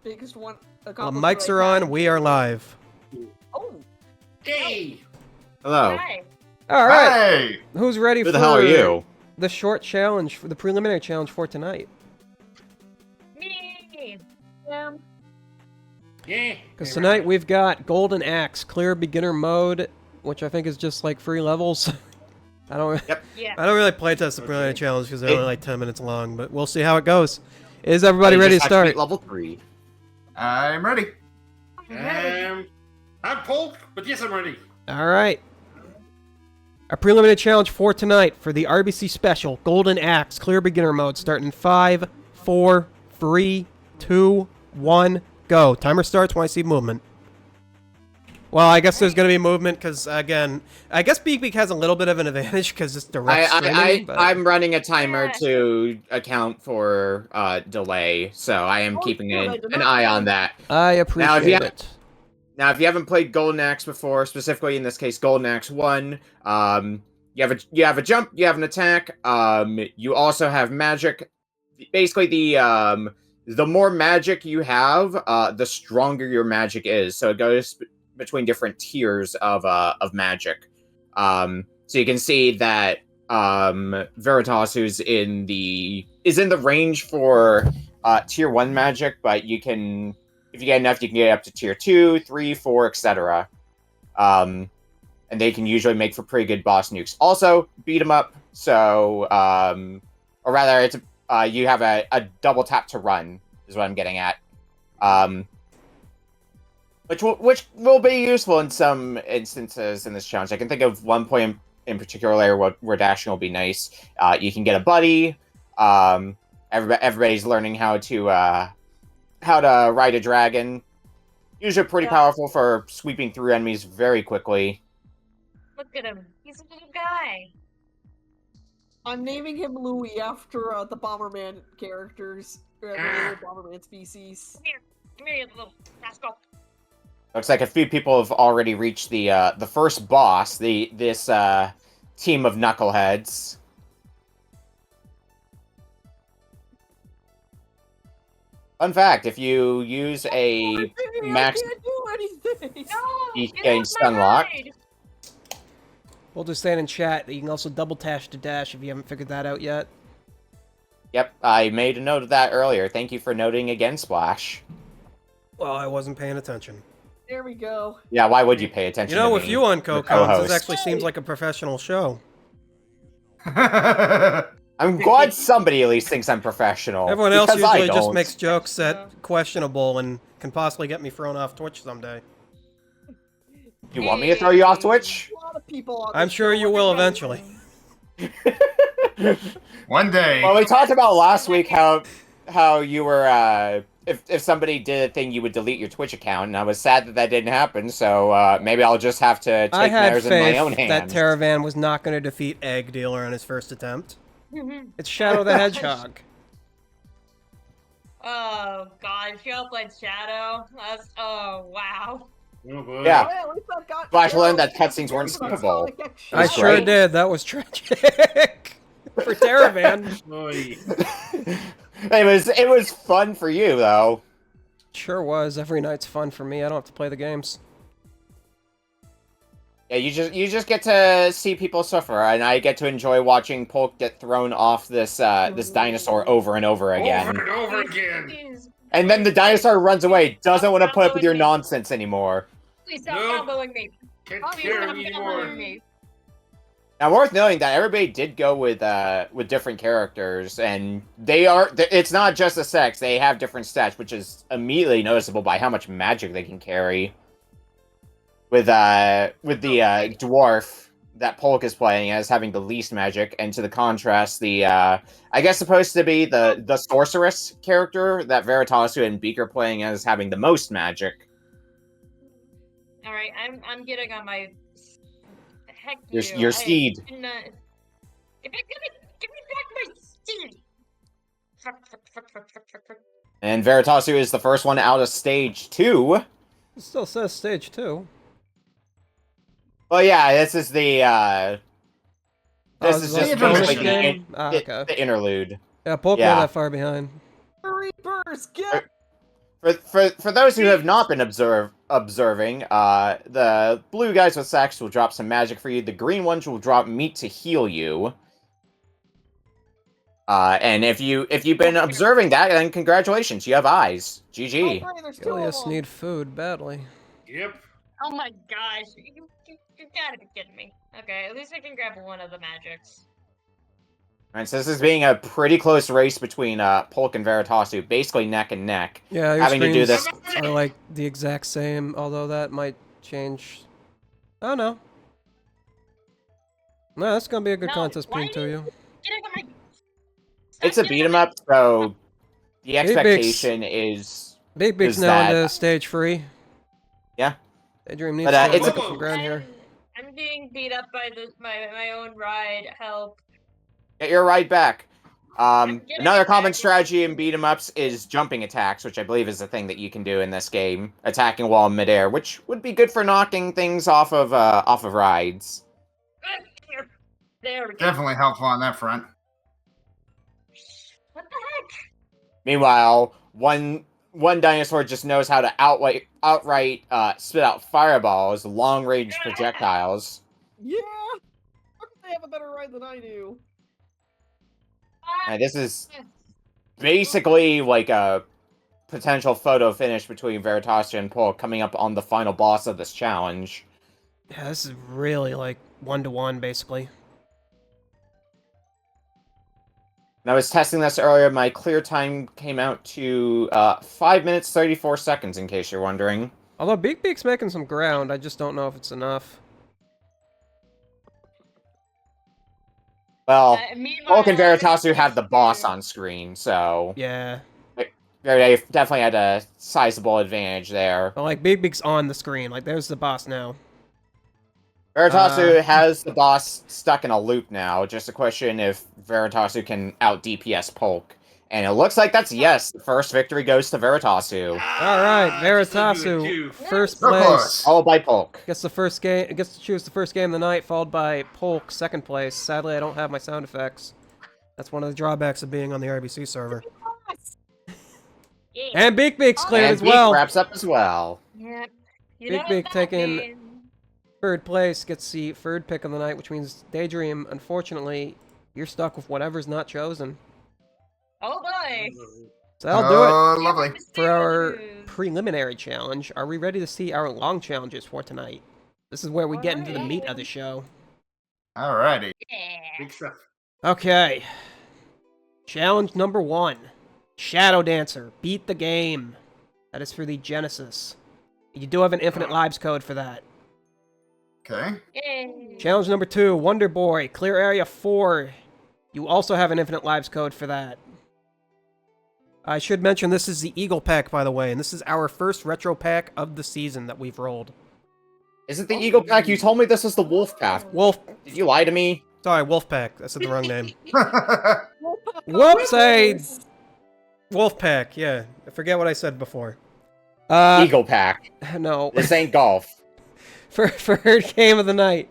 biggest one. Mics are on. We are live. Oh. Hey. Hello. Hi. All right. Hey. Who's ready Who for the hell are you? the short challenge, for the preliminary challenge for tonight? Me. Yeah. Because tonight we've got Golden Axe, clear beginner mode, which I think is just like 3 levels. I don't. Yep. Yeah. I don't really playtest the preliminary challenge because they're only like 10 minutes long, but we'll see how it goes. Is everybody ready to start? Level 3. I'm ready. I'm I'm Polk, but yes, I'm ready. All right. Our preliminary challenge for tonight for the RBC special, Golden Axe, clear beginner mode, starting in 5, 4, 3, 2, 1, go. Timer starts when I see movement. Well, I guess there's going to be movement because, again, I guess BeekBeek has a little bit of an advantage because it's direct streaming. I'm running a timer to account for delay, so I am keeping an eye on that. I appreciate it. Now, if you haven't played Golden Axe before, specifically in this case Golden Axe 1, you have a jump, you have an attack, you also have magic. Basically, the more magic you have, the stronger your magic is. So it goes between different tiers of magic. So you can see that Veritasu is in the range for tier 1 magic, but you can, if you get enough, you can get up to tier 2, 3, 4, etc. And they can usually make for pretty good boss nukes. Also, beat 'em up. So, or rather, it's you have a double tap to run is what I'm getting at. Which will be useful in some instances in this challenge. I can think of one point in particular where dashing will be nice. You can get a buddy. Everybody's learning how to ride a dragon. Usually pretty powerful for sweeping through enemies very quickly. Look at him. He's a little guy. I'm naming him Louie after the Bomberman characters. The Bomberman species. Come here, you little rascal. Looks like a few people have already reached the first boss. This team of knuckleheads. Fun fact: if you use a max, I can't do anything. you getting stunlocked. We'll just stand in chat. You can also double dash to dash if you haven't figured that out yet. Yep, I made a note of that earlier. Thank you for noting again, Splash. Well, I wasn't paying attention. There we go. Yeah, why would you pay attention? You know, to with me, you on the co-comments, this co-host? actually seems like a professional show. I'm glad somebody at least thinks I'm professional. Everyone else because I usually just don't. makes jokes that questionable and can possibly get me thrown off Twitch someday. You want me to throw you off Twitch? A lot of people on I'm this sure show you are will different. eventually. One day. Well, we talked about last week how you were if somebody did a thing, you would delete your Twitch account, and I was sad that didn't happen. So maybe I'll just have to take I had matters in my own faith that hands. Teravan was not going to defeat Egg Dealer on his first attempt. It's Shadow the Hedgehog. Oh god, she outplayed Shadow. Oh wow. Oh boy. Yeah. Well, at least I've got Flash learned Gerald that cutscenes weren't from skippable. Sonic X I That's sure right. did. That was tragic for Teravan. Boy. It was fun for you though. Sure was. Every night's fun for me. I don't have to play the games. Yeah, you just get to see people suffer, and I get to enjoy watching Polk get thrown off this dinosaur over and over again. Over and over again. And then the dinosaur runs away, doesn't want to put up with your nonsense anymore. Please stop Nope. comboing me. Can't Please carry stop me comboing anymore. me. Now, worth noting that everybody did go with different characters, and it's not just the sex, they have different stats, which is immediately noticeable by how much magic they can carry. With the dwarf that Polk is playing as having the least magic, and to the contrast, I guess supposed to be the sorceress character that Veritasu and Beak are playing as having the most magic. All right, I'm getting on my heck. Your steed. Give me back my steed. And Veritasu is the first one out of stage 2. It still says stage 2. Well, yeah, this is the This is is just a bonus basically game? Okay. the interlude. Yeah, Polk Yeah. not that far behind. Reapers, get For those who have not been observing, the blue guys with sacks will drop some magic for you. The green ones will drop meat to heal you. And if you've been observing that, then congratulations, you have eyes. GG. Oh, great, there's 2 of Ilias them. need food badly. Yep. Oh my gosh, you gotta be kidding me. Okay, at least I can grab one of the magics. Alright, so this is being a pretty close race between Polk and Veritasu, basically neck and neck. Yeah, your Having to do screens this. are like the exact same, although that might change. Oh no. No, that's gonna be a good No, contest why between two of you. Get out of my... It's a beat 'em up, so the expectation is BeekBeek's is now that- into stage 3. Yeah. Daydream needs But, to it's pick a- up some ground here. I'm being beat up by my own ride. Help. get your ride back. getting Another it common back. strategy in beat 'em ups is jumping attacks, which I believe is the thing that you can do in this game, attacking while in midair, which would be good for knocking things off of rides. There we go. Definitely helpful on that front. What the heck? Meanwhile, one dinosaur just knows how to outright spit out fireballs, long range projectiles. Yeah! How could they have a better ride than I do? And this is basically like a potential photo finish between Veritasu and Polk coming up on the final boss of this challenge. Yeah, this is really like 1-to-1 basically. And I was testing this earlier, my clear time came out to 5 minutes 34 seconds, in case you're wondering. Although BeekBeek's making some ground, I just don't know if it's enough. Well, Meanwhile, Polk and Veritasu have the boss on screen, so Yeah. they definitely had a sizable advantage there. But like BeekBeek's on the screen, like there's the boss now. Veritasu has the boss stuck in a loop now, just a question if Veritasu can out DPS Polk. And it looks like that's yes. The first victory goes to Veritasu. Alright, Veritasu, first So place. close. Followed by Polk. Gets to choose the first game of the night, followed by Polk, second place. Sadly, I don't have my sound effects. That's one of the drawbacks of being on the RBC server. Yeah. And BeekBeek's cleared And as well. Beak wraps up as well. Yeah. You know BeekBeek what that taking means? third place, gets the third pick of the night, which means Daydream, unfortunately, you're stuck with whatever's not chosen. Oh boy. So that'll do it Oh, lovely. for our preliminary challenge. Are we ready to see our long challenges for tonight? This is where we get into the meat of the show. Alrighty. Yeah. Big stuff. Okay. Challenge number 1. Shadow Dancer. Beat the game. That is for the Genesis. You do have an infinite lives code for that. Okay. Yay. Challenge number 2. Wonder Boy. Clear Area 4. You also have an infinite lives code for that. I should mention this is the Eagle Pack, by the way, and this is our first retro pack of the season that we've rolled. Is it the Eagle Pack? You told me this was the Wolf Pack. Wolf. Did you lie to me? Sorry, Wolf Pack. I said the wrong name. Wolf Whoops, Wolf Pack, yeah. I forget what I said before. Eagle Pack. No. This ain't golf. For third game of the night.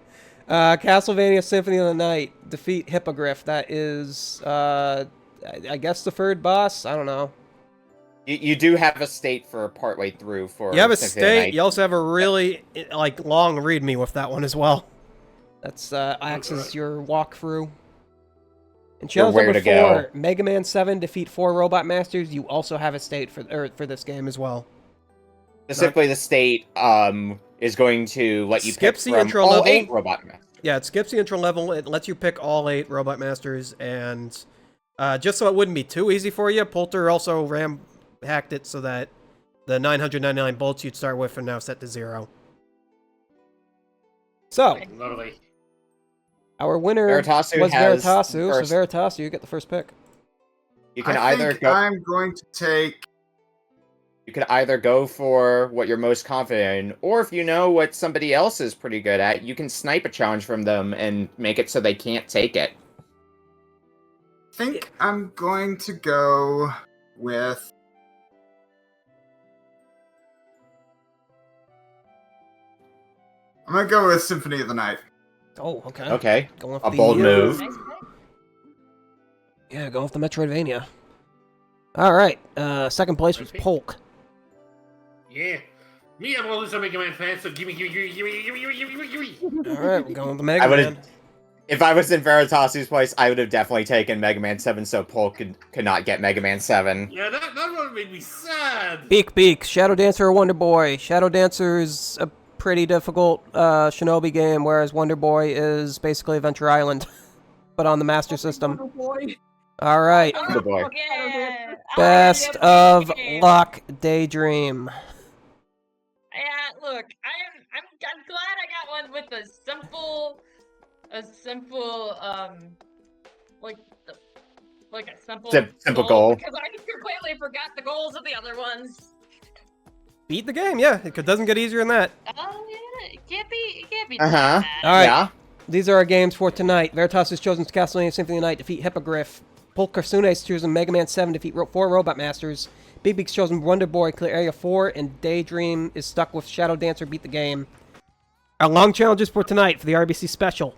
Castlevania Symphony of the Night. Defeat Hippogryph. That is, I guess the third boss? I don't know. You do have a state for partway through for. You have a Symphony of the state. Night. You also have a really, like, long readme with that one as well. That's, acts as your walkthrough. And challenge where number to go. 4. Mega Man 7. Defeat 4 Robot Masters. You also have a state for this game as well. Specifically, the state is going to let you Skips pick the from intro all level. 8 robot masters. Yeah, it skips the intro level. It lets you pick all 8 Robot Masters, and just so it wouldn't be too easy for you, Polter also hacked it so that the 999 bolts you'd start with are now set to 0. So, Lovely. our winner Veritasu was has Veritasu, first. so Veritasu, you get the first pick. You can I either think go. I'm going to take. You could either go for what you're most confident in, or if you know what somebody else is pretty good at, you can snipe a challenge from them and make it so they can't take it. I think I'm going to go with. I'm gonna go with Symphony of the Night. Oh, okay. Okay, Going off a the, bold move. Nice pick. Yeah, going off the Metroidvania. All right. Second place was Polk. Yeah. Me, I'm always a Mega Man fan, so gimme. Alright, we're going with the Mega I would've- Man. If I was in Veritasu's place, I would have definitely taken Mega Man 7 so Polk could not get Mega Man 7. Yeah, that one made me sad. Beek, Shadow Dancer or Wonder Boy? Shadow Dancer is a pretty difficult Shinobi game, whereas Wonder Boy is basically Adventure Island, but on the Master System. Wonder Boy. Alright, Wonder Boy. Yeah. best of luck, Daydream. Yeah, look, I'm glad I got one with a simple, like a simple Simple goal. because I completely forgot the goals of the other ones. Beat the game, yeah. It doesn't get easier than that. Oh yeah, it can't be Uh-huh. that bad. Alright, Yeah. these are our games for tonight. Veritas has chosen Castlevania Symphony of the Night, defeat Hippogryph. Polk Kitsune has chosen Mega Man 7, defeat 4 Robot Masters. BeekBeek's chosen Wonder Boy, clear Area 4, and Daydream is stuck with Shadow Dancer, beat the game. Our long challenges for tonight for the RBC Special.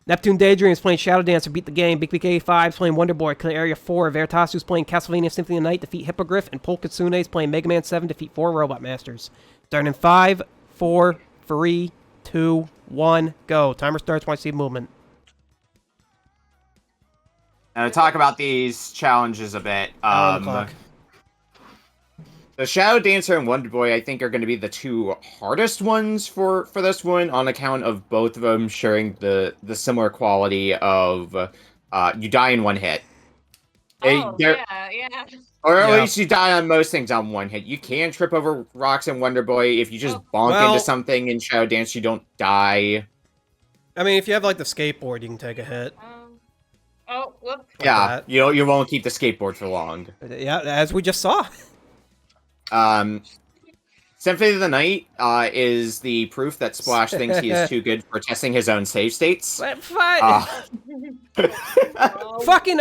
NeptuneDaydream is playing Shadow Dancer, beat the game. BeekBeek85 is playing Wonder Boy, clear Area 4. Veritasu is playing Castlevania Symphony of the Night, defeat Hippogryph. And Polk Kitsune is playing Mega Man 7, defeat 4 Robot Masters. Starting in 5, 4, 3, 2, 1, go. Timer starts when I see movement. Now to talk about these challenges a bit. On the clock. The Shadow Dancer and Wonder Boy, I think, are going to be the two hardest ones for this one, on account of both of them sharing the similar quality of you die in one hit. Oh They're- yeah. Or at Yeah. least you die on most things on one hit. You can trip over rocks in Wonder Boy. If you just Oh. bonk Well- into something in Shadow Dance, you don't die. I mean, if you have, like, the skateboard, you can take a hit. Oh, whoop. Yeah, that. you won't keep the skateboard for long. Yeah, as we just saw. Symphony of the Night is the proof that Splash thinks he is too good for testing his own save states. Fucking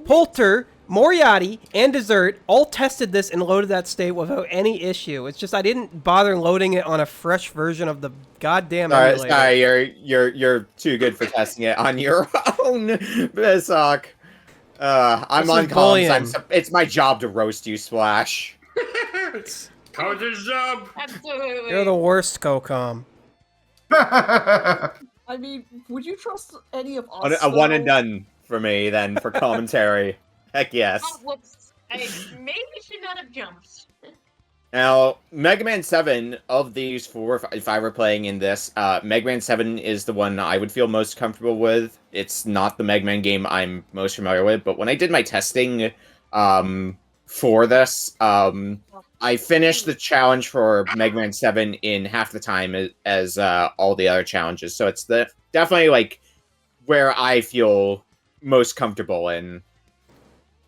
Polter, Moriarty, and Dessert all tested this and loaded that state without any issue. It's just I didn't bother loading it on a fresh version of the goddamn emulator. Sorry, you're too good for testing it on your own, Bissock. I'm This on is columns. bullying. It's my job to roast you, Splash. Commentator's job. Absolutely. You're the worst, Co-com. I mean, would you trust any of us? A one and though? done for me, then, for commentary. Heck yes. Oh, whoops. I maybe should not have jumped. Now, Mega Man 7, of these four, if I were playing in this, Mega Man 7 is the one I would feel most comfortable with. It's not the Mega Man game I'm most familiar with, but when I did my testing for this, I finished the challenge for Mega Man 7 in half the time as all the other challenges, so it's definitely, like, where I feel most comfortable in.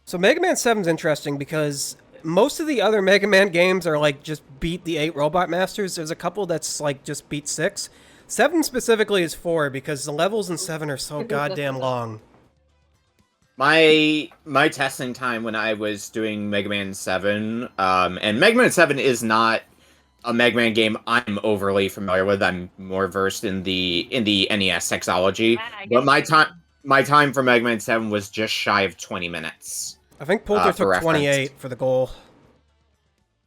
So Mega Man 7's interesting because most of the other Mega Man games are like just beat the 8 Robot Masters. There's a couple that's like just beat 6. 7 specifically is 4 because the levels in 7 are so goddamn long. My testing time when I was doing Mega Man 7, and Mega Man 7 is not a Mega Man game I'm overly familiar with. I'm more versed in the NES technology, but my time for Mega Man 7 was just shy of 20 minutes. I think Poulter for took 28 reference. for the goal.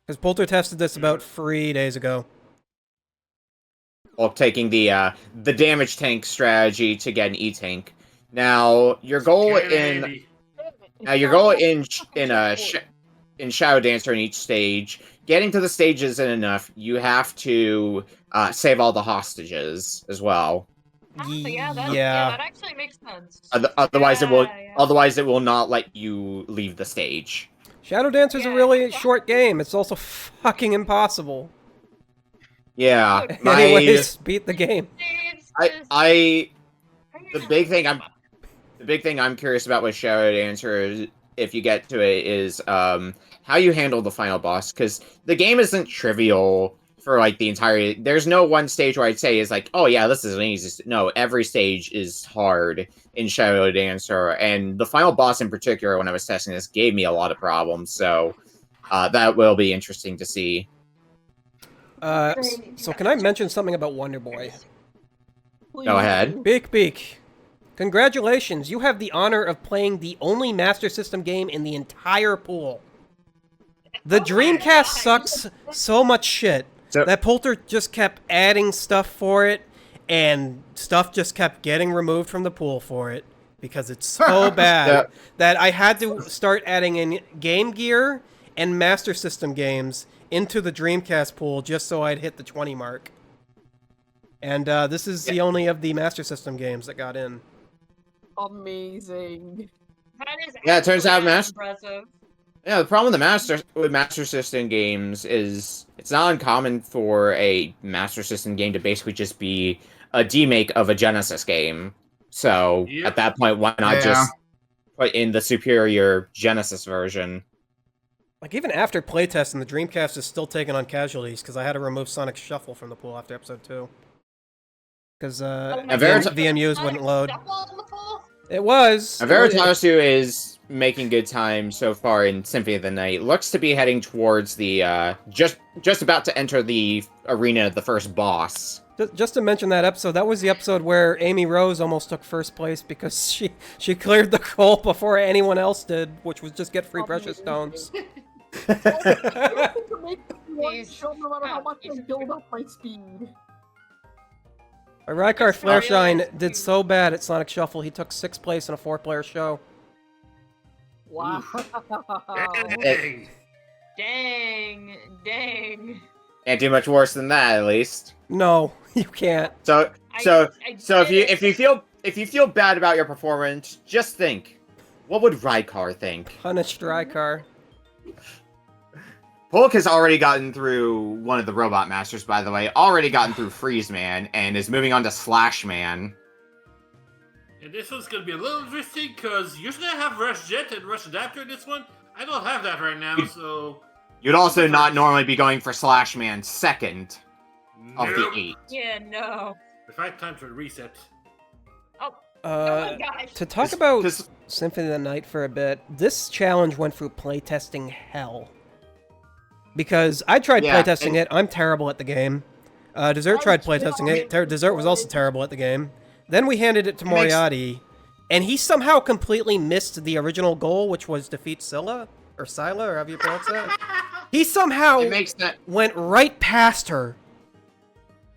Because Poulter tested this about 3 days ago. While taking the damage tank strategy to get an E-tank. Now your goal in Shadow Dancer in each stage, getting to the stage isn't enough. You have to save all the hostages as well. Yeah, that actually makes sense. Otherwise, Yeah. Otherwise, it will not let you leave the stage. Shadow Dancer's a really short game. It's also fucking impossible. Yeah. Anyways, beat the game. The big thing I'm curious about with Shadow Dancer is, if you get to it, is how you handle the final boss, because the game isn't trivial for like the entire. There's no one stage where I'd say is like, oh yeah, this is an easy. No, every stage is hard in Shadow Dancer, and the final boss in particular, when I was testing this, gave me a lot of problems. So that will be interesting to see. So can I mention something about Wonder Boy? Go ahead. Beek. Congratulations, you have the honor of playing the only Master System game in the entire pool. The Oh my Dreamcast God. sucks so much shit. So- That Polter just kept adding stuff for it, and stuff just kept getting removed from the pool for it because it's so bad Yeah. that I had to start adding in Game Gear and Master System games into the Dreamcast pool just so I'd hit the 20 mark. And this is the only of the Master System games that got in. Amazing. That is Yeah, it turns out absolutely impressive. Yeah, the problem with Master System games is it's not uncommon for a Master System game to basically just be a demake of a Genesis game. So Yep. at that point, why not Yeah. just put in the superior Genesis version? Like, even after playtesting, the Dreamcast is still taking on casualties because I had to remove Sonic Shuffle from the pool after episode 2. Because Oh my Verit- God, VMUs Sonic wouldn't load. Shuffle in the pool? It was. Now, Veritasu is making good time so far in Symphony of the Night. Looks to be heading towards the just about to enter the arena of the first boss. Just to mention that episode, that was the episode where Amy Rose almost took first place because she cleared the goal before anyone else did, which was just get free precious stones. To make one Jeez. shot no matter how Oh, much I Jesus build Christ. up my speed. Rykar Flareshine realized did you- so bad at Sonic Shuffle, he took 6th place in a 4-player show. Wow. Dang. Dang. Can't do much worse than that, at least. No, you can't. So I if you feel bad about your performance, just think, what would Rykar think? Punished Rykar. Polk has already gotten through one of the Robot Masters, by the way. Already gotten through Freeze Man, and is moving on to Slash Man. And this one's gonna be a little interesting because usually I have Rush Jet and Rush Adapter in this one. I don't have that right now, so You'd also not normally be going for Slash Man second of the nope. 8. Yeah, no. If I have time to reset. Oh my gosh. To talk about 'Cause- Symphony of the Night for a bit, this challenge went through playtesting hell. Because I tried Yeah, playtesting and- it, I'm terrible at the game. Dessert tried playtesting it, Dessert was also terrible at the game. Then we handed it to It makes- Moriarty, and he somehow completely missed the original goal, which was defeat Scylla, or Scylla, or however you pronounce that. He somehow It makes that went right past her.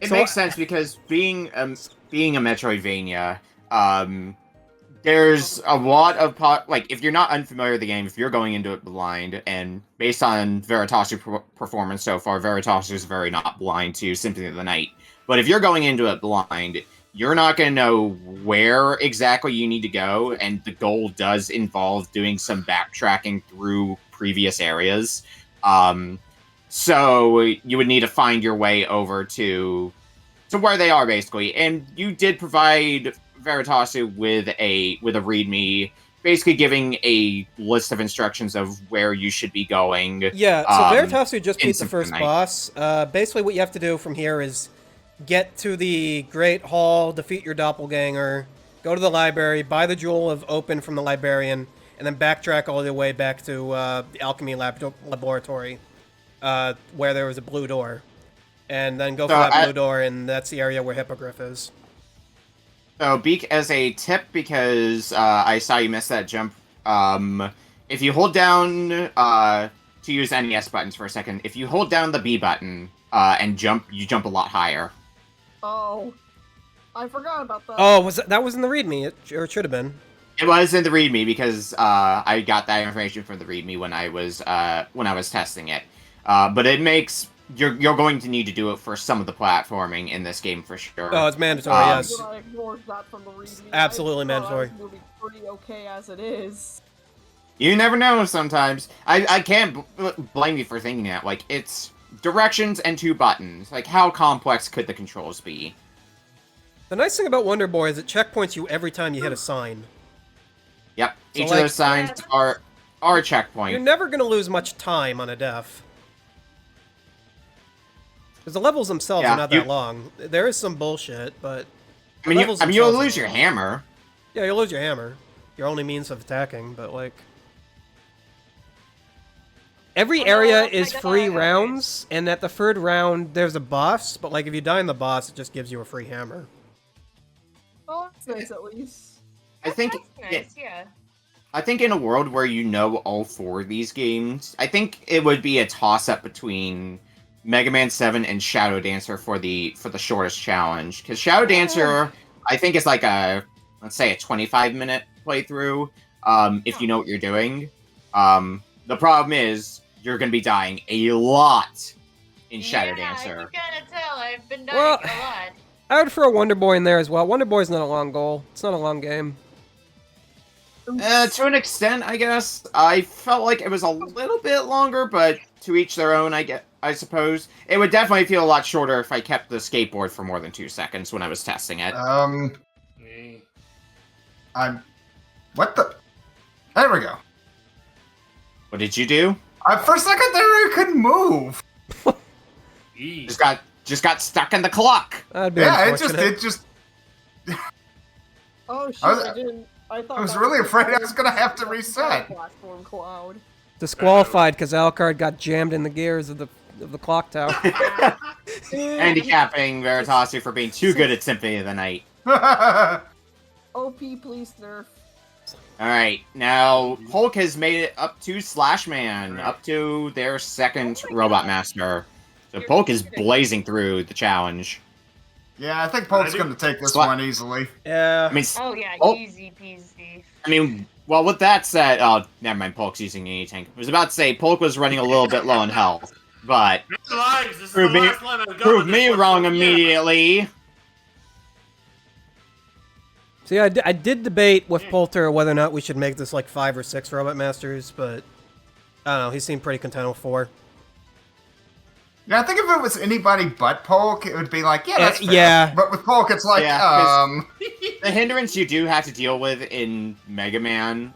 it So makes I- sense because being a Metroidvania, there's a lot of like if you're not unfamiliar with the game, if you're going into it blind, and based on Veritasu's performance so far, Veritasu is very not blind to Symphony of the Night. But if you're going into it blind, you're not going to know where exactly you need to go, and the goal does involve doing some backtracking through previous areas. So you would need to find your way over to where they are, basically. And you did provide Veritasu with a README, basically giving a list of instructions of where you should be going. Yeah, so Veritasu just in beat the first Symphony. boss. Basically what you have to do from here is get to the Great Hall, defeat your doppelganger, go to the library, buy the Jewel of Open from the librarian, and then backtrack all the way back to the Alchemy Laboratory, where there was a blue door. And then go for So that blue door, and that's the area where Hippogryph is. So, Beak, as a tip, because I saw you miss that jump, if you hold down, to use NES buttons for a second, if you hold down the B button and jump, you jump a lot higher. Oh. I forgot about that. Oh, that was in the README, or it should have been. It was in the README because I got that information from the README when I was testing it. But it makes you're going to need to do it for some of the platforming in this game for sure. Oh, it's mandatory, Um, yes. I ignored that from the README. Absolutely I thought mandatory. I was moving pretty okay as it is. You never know sometimes. I can't blame you for thinking that. Like, it's directions and 2 buttons. Like, how complex could the controls be? The nice thing about Wonder Boy is it checkpoints you every time you hit a sign. Yep. So, Each like- of those signs are a checkpoint. You're never going to lose much time on a def. Because the levels themselves Yeah, are not that long. There is some bullshit, but... I mean, levels you'll themselves lose are your long. hammer. Yeah, you'll lose your hammer. Your only means of attacking, but like... Every Oh, area my is God. free rounds, and at the 3rd round, there's a boss, but like if you die in the boss, it just gives you a free hammer. Oh, that's nice at least. I think That's nice, yeah. I think in a world where you know all 4 of these games, I think it would be a toss-up between Mega Man 7 and Shadow Dancer for the shortest challenge. Because Shadow Dancer, I think, is like let's say a 25-minute playthrough, if you know what you're doing. The problem is, you're going to be dying a lot in Shadow Dancer. I can tell. I've been dying a lot. I would throw Wonder Boy in there as well. Wonder Boy's not a long goal. It's not a long game. To an extent, I guess. I felt like it was a little bit longer, but to each their own, I suppose. It would definitely feel a lot shorter if I kept the skateboard for more than 2 seconds when I was testing it. What the? There we go. What did you do? For a second there, I couldn't move. Just got stuck in the clock. That'd be Yeah, unfortunate. it just. Oh shit! I didn't. I thought I was that really was afraid I was gonna have to reset. Platform cloud. Disqualified because Alucard got jammed in the gears of the clock tower. Handicapping Veritasu for being too good at Symphony of the Night. OP, please nerf. Alright, now Polk has made it up to Slashman, up to their second Robot Master. So Polk is blazing through the challenge. Yeah, I think Polk's gonna take this Sla- one easily. Yeah. I mean, Oh yeah, Oh. easy peasy. I mean, well, with that said, oh, never mind, Polk's using an E-Tank. I was about to say, Polk was running a little bit low on health, but This is Prove the me- last line I've got proved with me this one, wrong so yeah. immediately. See, I did debate with Polter whether or not we should make this like 5 or 6 Robot Masters, but I don't know. He seemed pretty content with 4. Yeah, I think if it was anybody but Polk, it would be like, yeah, that's fair. yeah. But with Polk, it's like, Yeah, 'cause- The hindrance you do have to deal with in Mega Man,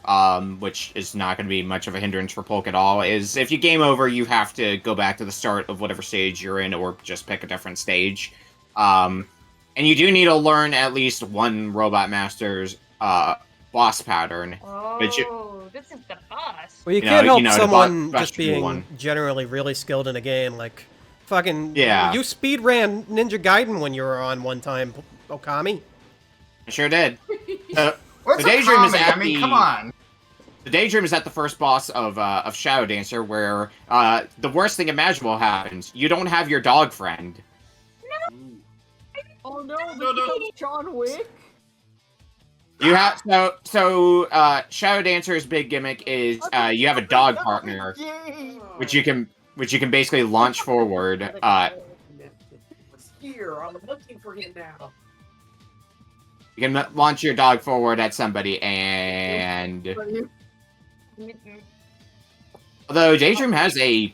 which is not going to be much of a hindrance for Polk at all, is if you game over, you have to go back to the start of whatever stage you're in, or just pick a different stage. And you do need to learn at least one Robot Master's boss pattern. Oh, But this is the boss. Well, you You can't know- help you know, the someone bot- just bot being one. generally really skilled in a game. Like, fucking, Yeah. you speed ran Ninja Gaiden when you were on one time, Okami. I sure did. what's The a Daydream is comedy? at I mean, the- come on. The Daydream is at the first boss of Shadow Dancer, where the worst thing imaginable happens. You don't have your dog friend. Oh no, No, no. because John Wick. You have Shadow Dancer's big gimmick is you have a dog partner, Yay! which you can basically launch forward. Here, I'm looking for him now. You can launch your dog forward at somebody, and although Daydream has a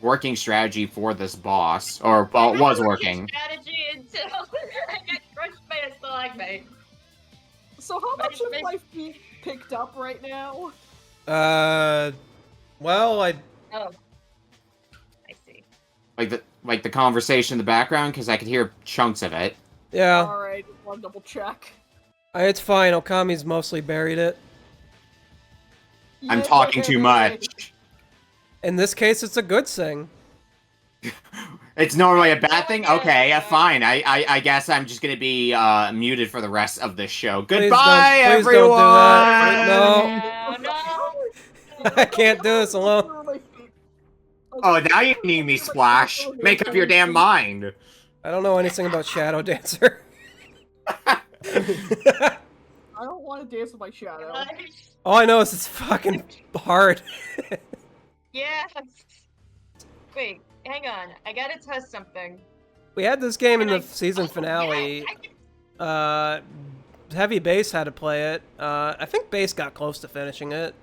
working strategy for this boss, or well, it was working. Strategy until I got crushed by a stalagmite. So how much of life being picked up right now? Well, Oh, I see. Like the conversation in the background, because I could hear chunks of it. yeah, Alright, one double check. it's fine. Okami's mostly buried it. I'm talking too much. In this case, it's a good thing. It's normally a bad thing? Okay, fine. I guess I'm just gonna be muted for the rest of this show. Goodbye, please everyone! don't do that. No, no. I can't do this alone. Oh, now you need me, Splash. Make up your damn mind. I don't know anything about Shadow Dancer. I don't want to dance with my shadow. All I know is it's fucking hard. Yeah. Wait, hang on. I gotta test something. We had this game in Can the I- season Oh, finale. yes, I can- Heavy Bass had to play it. I think Bass got close to finishing it.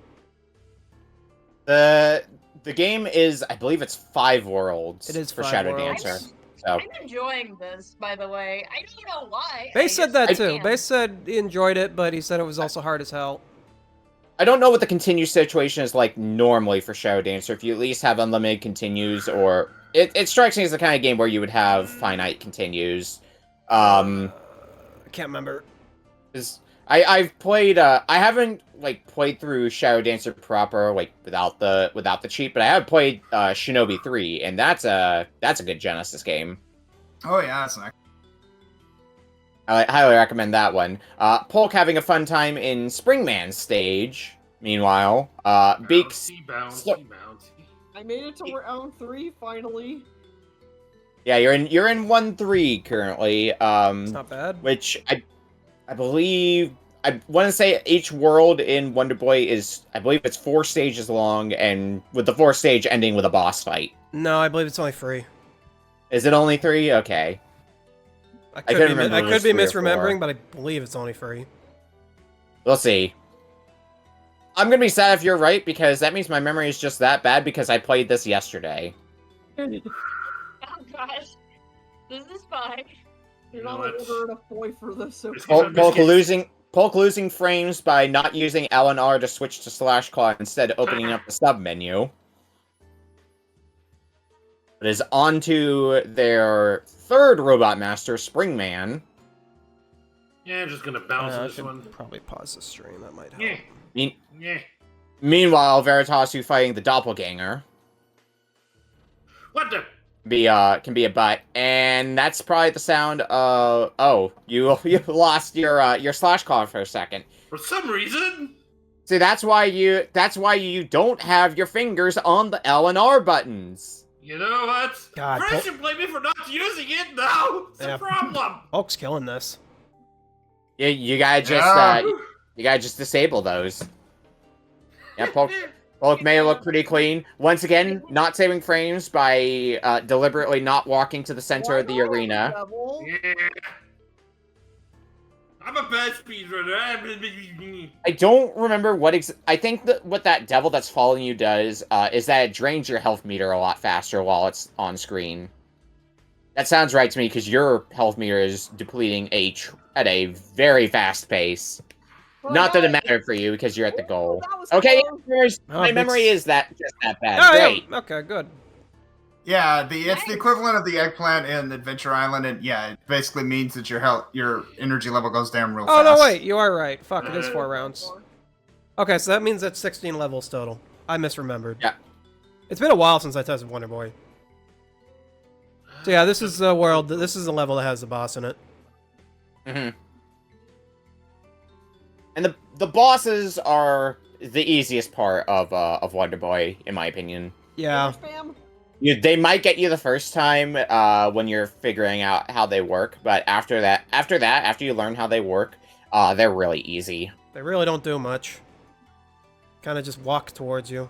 The game is, I believe it's 5 worlds. It is for 5 Shadow worlds. Dancer. So I'm enjoying this, by the way. I don't know why. Bass said that too. Bass Bass said he enjoyed it, but he said it was also hard as hell. I don't know what the continue situation is like normally for Shadow Dancer. If you at least have unlimited continues, or it strikes me as the kind of game where you would have finite continues. I can't remember. I've played I haven't like played through Shadow Dancer proper, like without the cheat, but I have played Shinobi 3, and that's a good Genesis game. Oh yeah, that's nice. I highly recommend that one. Polk having a fun time in Springman's stage. Meanwhile, Beaks. Bouncy, bouncy, So- bouncy. I made it to round 3 finally. Yeah, you're in 1-3 currently. It's not bad. Which I believe I want to say each world in Wonder Boy is, I believe it's 4 stages long, and with the 4th stage ending with a boss fight. No, I believe it's only 3. Is it only 3? Okay. I couldn't could remember if it was be 3 or misremembering, 4. but I believe it's only 3. We'll see. I'm gonna be sad if you're right, because that means my memory is just that bad because I played this yesterday. Oh gosh. This is fine. You're You know not an what? older enough boy for this, so It's Polk Biscuits. losing frames by not using L and R to switch to slash claw, instead opening up the sub menu. It is on to their 3rd Robot Master, Springman. Yeah, I'm just gonna bounce I this should one. probably pause the stream. That might help. Yeah, Mean- yeah. Meanwhile, Veritasu fighting the Doppelganger What the? can be a butt, and that's probably the sound of you lost your slash claw for a second. For some reason. See, that's why you don't have your fingers on the L and R buttons. You know what? God, Friends should blame me for not using it now. It's Yeah. a problem. Polk's killing this. You gotta just Yeah. you gotta just disable those. Yeah, Polk may look pretty clean. Once again, not saving frames by deliberately not walking to the center of the arena. Yeah. I'm a bad speedrunner. I don't remember I think that what that devil that's following you does is that it drains your health meter a lot faster while it's on screen. That sounds right to me because your health meter is depleting at a very fast pace. Not that it mattered for you because you're at the goal. Okay, my memory is just that bad. Oh, Great. yeah. Okay, good. Yeah, it's the equivalent of the eggplant in Adventure Island, and yeah, it basically means that your energy level goes down real Oh, fast. no, wait. You are right. Fuck, it is 4 rounds. Okay, so that means that's 16 levels total. I misremembered. Yeah. It's been a while since I tested Wonder Boy. So yeah, this is the world. This is the level that has the boss in it. Mm-hmm. And the bosses are the easiest part of Wonder Boy, in my opinion. Yeah. They might get you the first time when you're figuring out how they work, but after you learn how they work, they're really easy. They really don't do much. Kind of just walk towards you.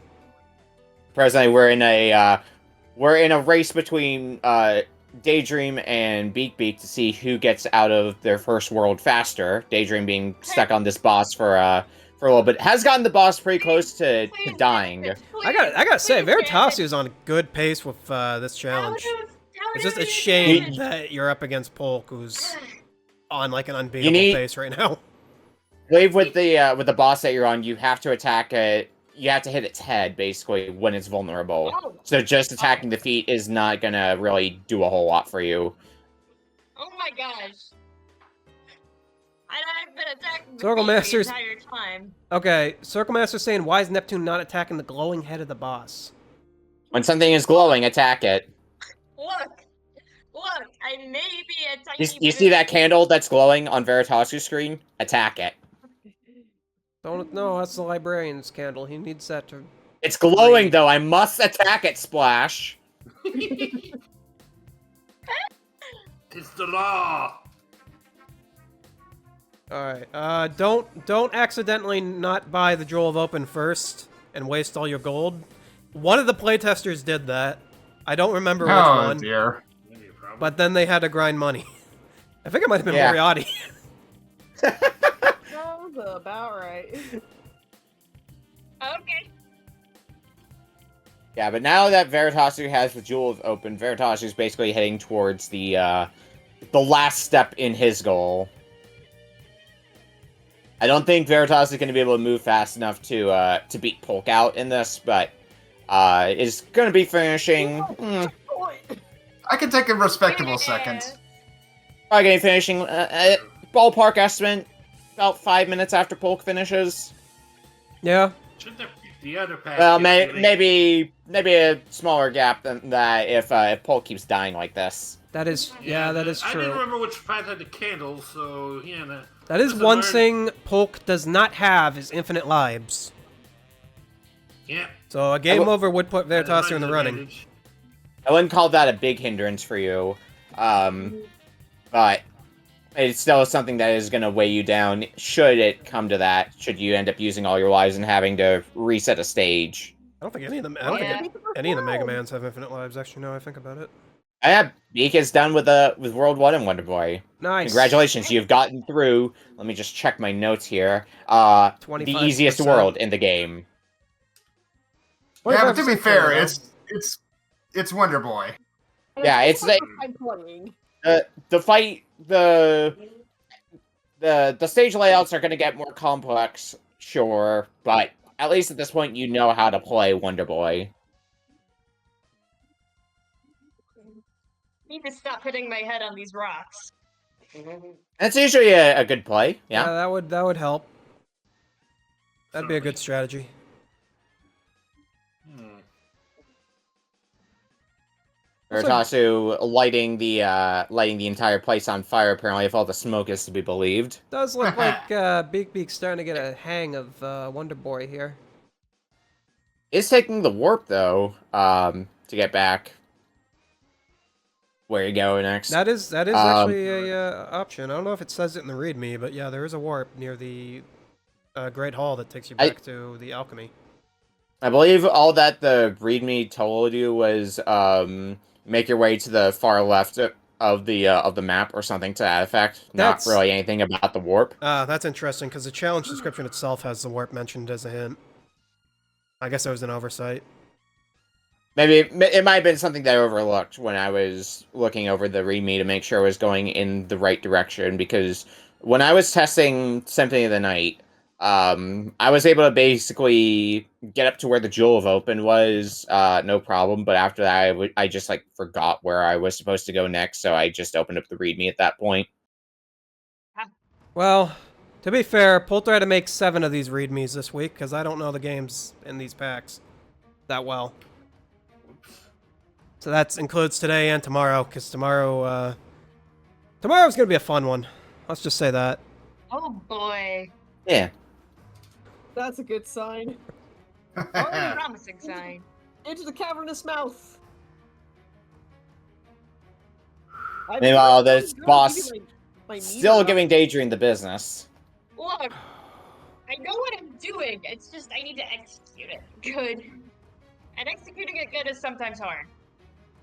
Presently, we're in a race between Daydream and BeekBeek to see who gets out of their first world faster. Daydream being stuck on this boss for a little bit. Has gotten the boss pretty close to dying. I gotta say, Veritasu is on a good pace with this challenge. It's just a shame that you're up against Polk, who's on like an unbeatable pace right now. I believe with the boss that you're on, you have to attack it. You have to hit its head, basically, when it's vulnerable. So just attacking the feet is not gonna really do a whole lot for you. Oh my gosh. I've been attacking the Circle feet Masters. the entire time. Okay, Circle Master's saying, why is Neptune not attacking the glowing head of the boss? When something is glowing, attack it. Look, I may be a tiny You see that candle that's glowing on Veritasu's screen? Attack it. Don't know, that's the librarian's candle. He needs that to... It's glowing, though. I must attack it, Splash. It's the law. Alright, don't accidentally not buy the Jewel of Open first and waste all your gold. One of the playtesters did that. I don't remember which one. Dear. But then they had to grind money. I think it might have been Yeah. Moriarty. Sounds about right. Okay. Yeah, but now that Veritasu has the Jewel of Open, Veritasu's basically heading towards the last step in his goal. I don't think Veritasu is going to be able to move fast enough to beat Polk out in this, but is going to be finishing... I can take a respectable second. Probably going to be finishing, ballpark estimate, about 5 minutes after Polk finishes. Yeah. Shouldn't there be the other pack? Well, maybe a smaller gap than that if Polk keeps dying like this. That is, yeah, that is I didn't true. remember which path had the candle, so yeah. That is lesson one learned. thing Polk does not have is infinite lives. Yeah. So a game over would put Veritasu in the running. I wouldn't call that a big hindrance for you, but it's still something that is going to weigh you down should it come to that, should you end up using all your lives and having to reset a stage. I don't think any of them. I Oh, don't yeah. think any of the Mega Mans have infinite lives. Actually, now I think about it. Yeah, Beak is done with World 1 and Wonder Boy. Nice. Congratulations, you've gotten through. Let me just check my notes here. The 25%. easiest world in the game. Yeah, but to be 25% fair, though. it's Wonder Boy. Yeah, it's like I'm playing. the fight. The stage layouts are going to get more complex, sure, but at least at this point, you know how to play Wonder Boy. I need to stop hitting my head on these rocks. That's usually a good play. Yeah, Yeah. that would help. That'd be a good strategy. Veritasu lighting the entire place on fire. Apparently, if all the smoke is to be believed. Does look like BeekBeek's starting to get a hang of Wonder Boy here. Is taking the warp though to get back where you go next. That is actually a option. I don't know if it says it in the README, but yeah, there is a warp near the Great Hall that takes you back to the alchemy. I believe all that the README told you was make your way to the far left of the map or something to that effect. Not really anything about the warp. That's interesting because the challenge description itself has the warp mentioned as a hint. I guess it was an oversight. Maybe it might have been something that I overlooked when I was looking over the README to make sure I was going in the right direction, because when I was testing Symphony of the Night, I was able to basically get up to where the Jewel of Open was, no problem, but after that I just like forgot where I was supposed to go next, so I just opened up the README at that point. Well, to be fair, Polter had to make 7 of these READMEs this week, because I don't know the games in these packs that well. So that includes today and tomorrow, because tomorrow's going to be a fun one. Let's just say that. Oh boy. Yeah. That's a good sign. Promising sign. Into the cavernous mouth. Meanwhile, this boss my still meter giving Daydream the business. Look, I know what I'm doing. It's just I need to execute it good. And executing it good is sometimes hard.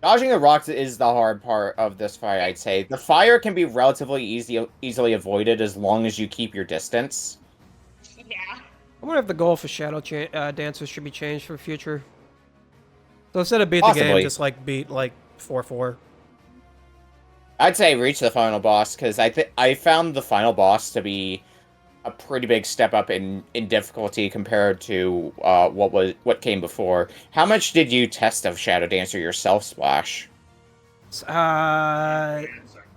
Dodging the rocks is the hard part of this fight, I'd say. The fire can be relatively easily avoided as long as you keep your distance. Yeah. I wonder if the goal for Shadow Dancers should be changed for future. So instead of beat Possibly. the game, just like beat like 4-4. I'd say reach the final boss, because I found the final boss to be a pretty big step up in difficulty compared to what came before. How much did you test of Shadow Dancer yourself, Splash? I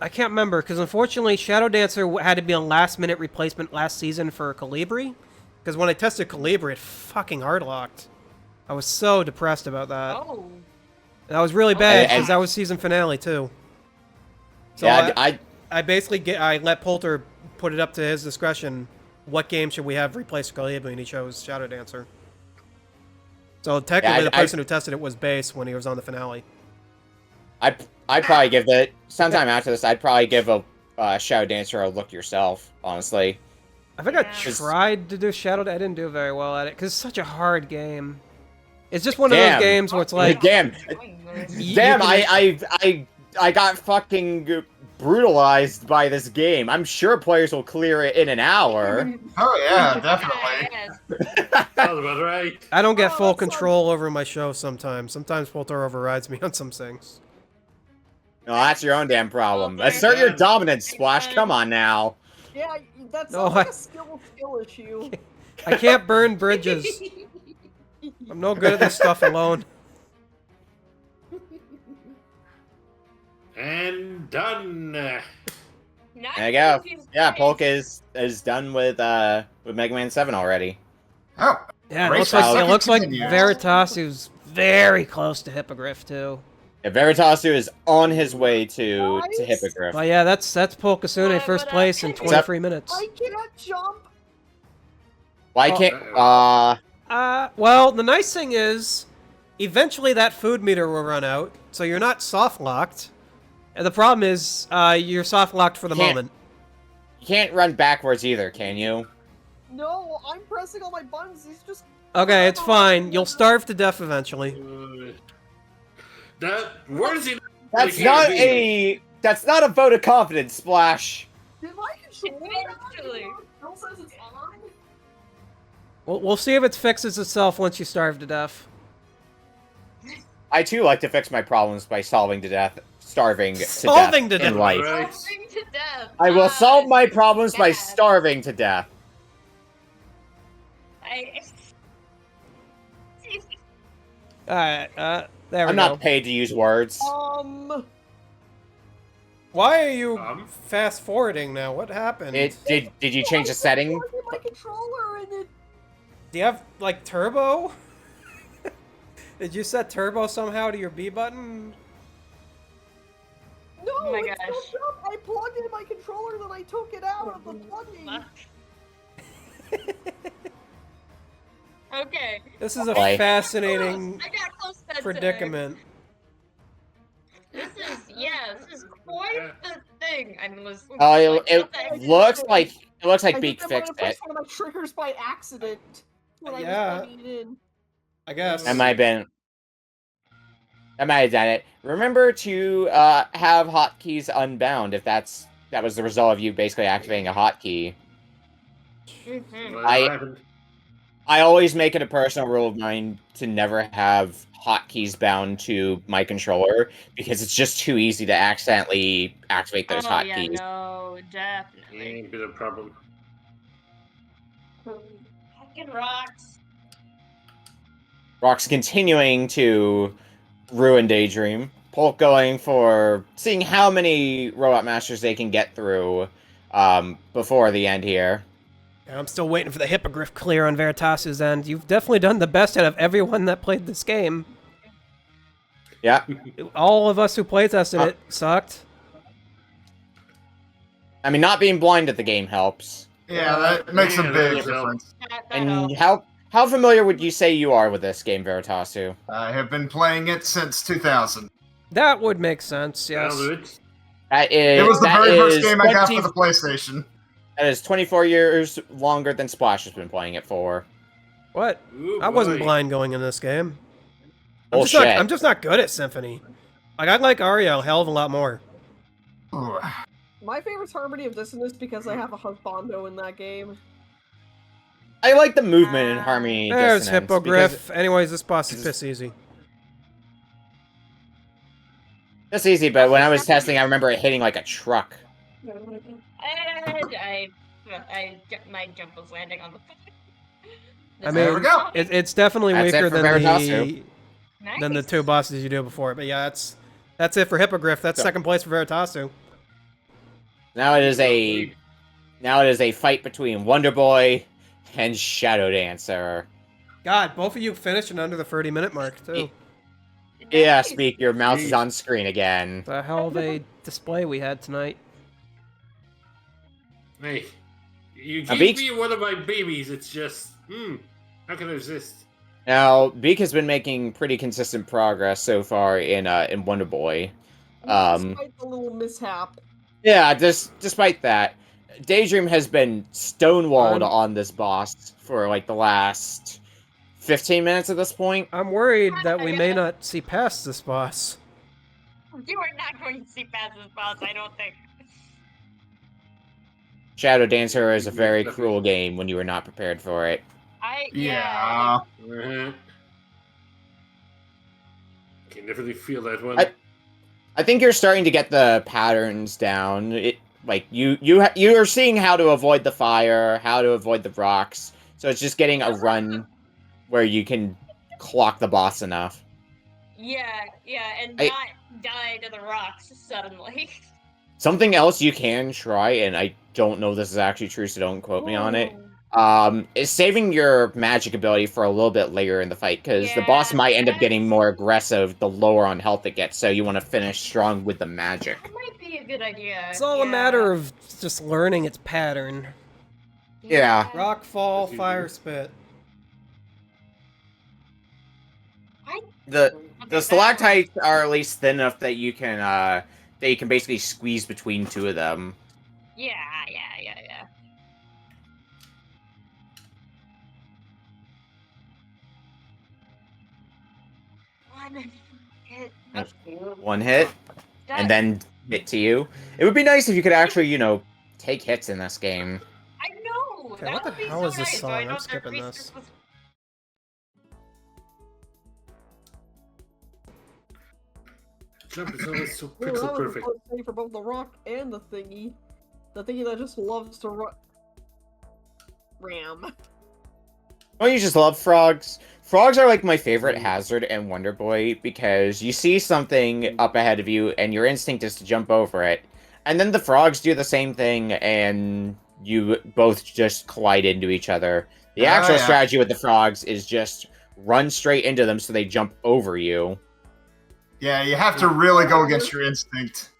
can't remember, because unfortunately Shadow Dancer had to be a last-minute replacement last season for Calibri. Because when I tested Calibri, it fucking hard-locked. I was so depressed about that. Oh. That was really bad, And- because that was season finale, too. So Yeah, I basically I let Polter put it up to his discretion. What game should we have replace Calibri, and he chose Shadow Dancer. So technically, the person who tested it was Base when he was on the finale. I'd probably give that sometime after this. I'd probably give a Shadow Dancer a look yourself. Honestly, I think I tried to do Shadow. I didn't do very well at it because it's such a hard game. It's just one of those games where it's like, damn, I got fucking brutalized by this game. I'm sure players will clear it in an hour. Oh yeah, definitely. Sounds about right. I don't get full control over my show sometimes. Sometimes Polter overrides me on some things. No, that's your own damn problem. Assert your dominance, Splash. Come on now. Yeah, that's No, like a skill issue. I can't burn bridges. I'm no good at this stuff alone. And done. There you go. Yeah, Polk is done with Mega Man 7 already. Oh. Yeah, Race it looks like continues. Veritasu's very close to Hippogryph too. Yeah, Veritasu is on his way to Hippogryph. But yeah, that's Polk Kitsune first place in 23 minutes. I cannot jump. Why can't Well, the nice thing is, eventually that food meter will run out, so you're not soft-locked. And the problem is, you're soft-locked for the moment. You can't run backwards either, can you? No, I'm pressing all my buttons. He's just. Okay, it's fine. You'll starve to death eventually. Where is he? That's not a vote of confidence, Splash. Did my controller? Eventually. Bill says it's on. We'll see if it fixes itself once you starve to death. I too like to fix my problems by starving to death Solving to death. in life. Right. Starving to death. I will solve my problems by death. starving to death. Alright, there we I'm go. not paid to use words. Why are you Um? fast-forwarding now? What happened? Did you change the setting? My controller and it. Do you have, like, turbo? Did you set turbo somehow to your B button? No, Oh my it's gosh. fucked up. I plugged in my controller, then I took it out of the plugging. Okay. This is a Like- fascinating I got close to that predicament. This is quite the thing. I was. It looks like I Beak think I might fixed have pressed it. one of my triggers by accident when I Yeah. was plugging it in. I guess. That might have done it. Remember to have hotkeys unbound if that was the result of you basically activating a hotkey. Mhm. I always make it a personal rule of mine to never have hotkeys bound to my controller because it's just too easy to accidentally activate those Oh yeah, hotkeys. no, definitely. Ain't been a problem. Fucking rocks. Rock's continuing to ruin Daydream. Polk going for seeing how many Robot Masters they can get through before the end here. I'm still waiting for the Hippogryph clear on Veritasu's end. You've definitely done the best out of everyone that played this game. Yeah. All of us who playtested it sucked. I mean, not being blind at the game helps. Yeah, that makes a Yeah, big that helps. difference. And how familiar would you say you are with this game, Veritasu? I have been playing it since 2000. That would make sense, yes. That'll do it. It was the very first game I got for the PlayStation. That is 24 years longer than Splash has been playing it for. What? Ooh, I wasn't boy. blind going in this game. Bullshit. I'm just not good at Symphony. Like, I like Aria a hell of a lot more. Ooh. My favorite's Harmony of Dissonance because I have a husbando in that game. I like the movement in Harmony. There's Dissonance Hippogryph. because Anyways, this boss is piss easy. It's easy, but when I was testing, I remember it hitting like a truck. My jump was landing on the. I There we mean, go. it's definitely That's it weaker for than Veritasu. than the two bosses you do before. But yeah, that's it for Hippogryph. That's So- second place for Veritasu. Now it is a fight between Wonder Boy and Shadow Dancer. God, both of you finished in under the 30-minute mark too. Yeah, Speak, your mouse is on screen again. The hell of a display we had tonight. Hey, you A gave Beak- me one of my babies. It's just, how can I resist? Now, Beak has been making pretty consistent progress so far in Wonder Boy. Despite the little mishap. Yeah, despite that, Daydream has been stonewalled on this boss for like the last 15 minutes at this point. I'm worried that we may not see past this boss. You are not going to see past this boss, I don't think. Shadow Dancer is a very cruel game when you are not prepared for it. Yeah. Can definitely feel that one. I think you're starting to get the patterns down. You're seeing how to avoid the fire, how to avoid the rocks. So it's just getting a run where you can clock the boss enough. Yeah, and I- not die to the rocks suddenly. Something else you can try, and I don't know if this is actually true, so don't quote me on it. Is saving your magic ability for a little bit later in the fight, because the boss Yeah, might end up that's- getting more aggressive the lower on health it gets, so you want to finish strong with the magic. That might be a good idea. It's all a matter of just learning its pattern. Yeah. Rock fall, That's easy. fire spit. The stalactites are at least thin enough that you can basically squeeze between two of them. Yeah. One hit. One hit, and then hit to you. It would be nice if you could actually, take hits in this game. I know. Okay, that what the would be hell so is this nice, song? but I I'm know their skipping priestess this. was- Jump is always so Ooh, that pixel was a perfect. close save for both the rock and the thingy. The thingy that just loves to ram. Don't you just love frogs? Frogs are like my favorite hazard in Wonder Boy because you see something up ahead of you and your instinct is to jump over it. And then the frogs do the same thing and you both just collide into each other. The actual strategy with the frogs is just run straight into them so they jump over you. Yeah, you have to really go against your instinct.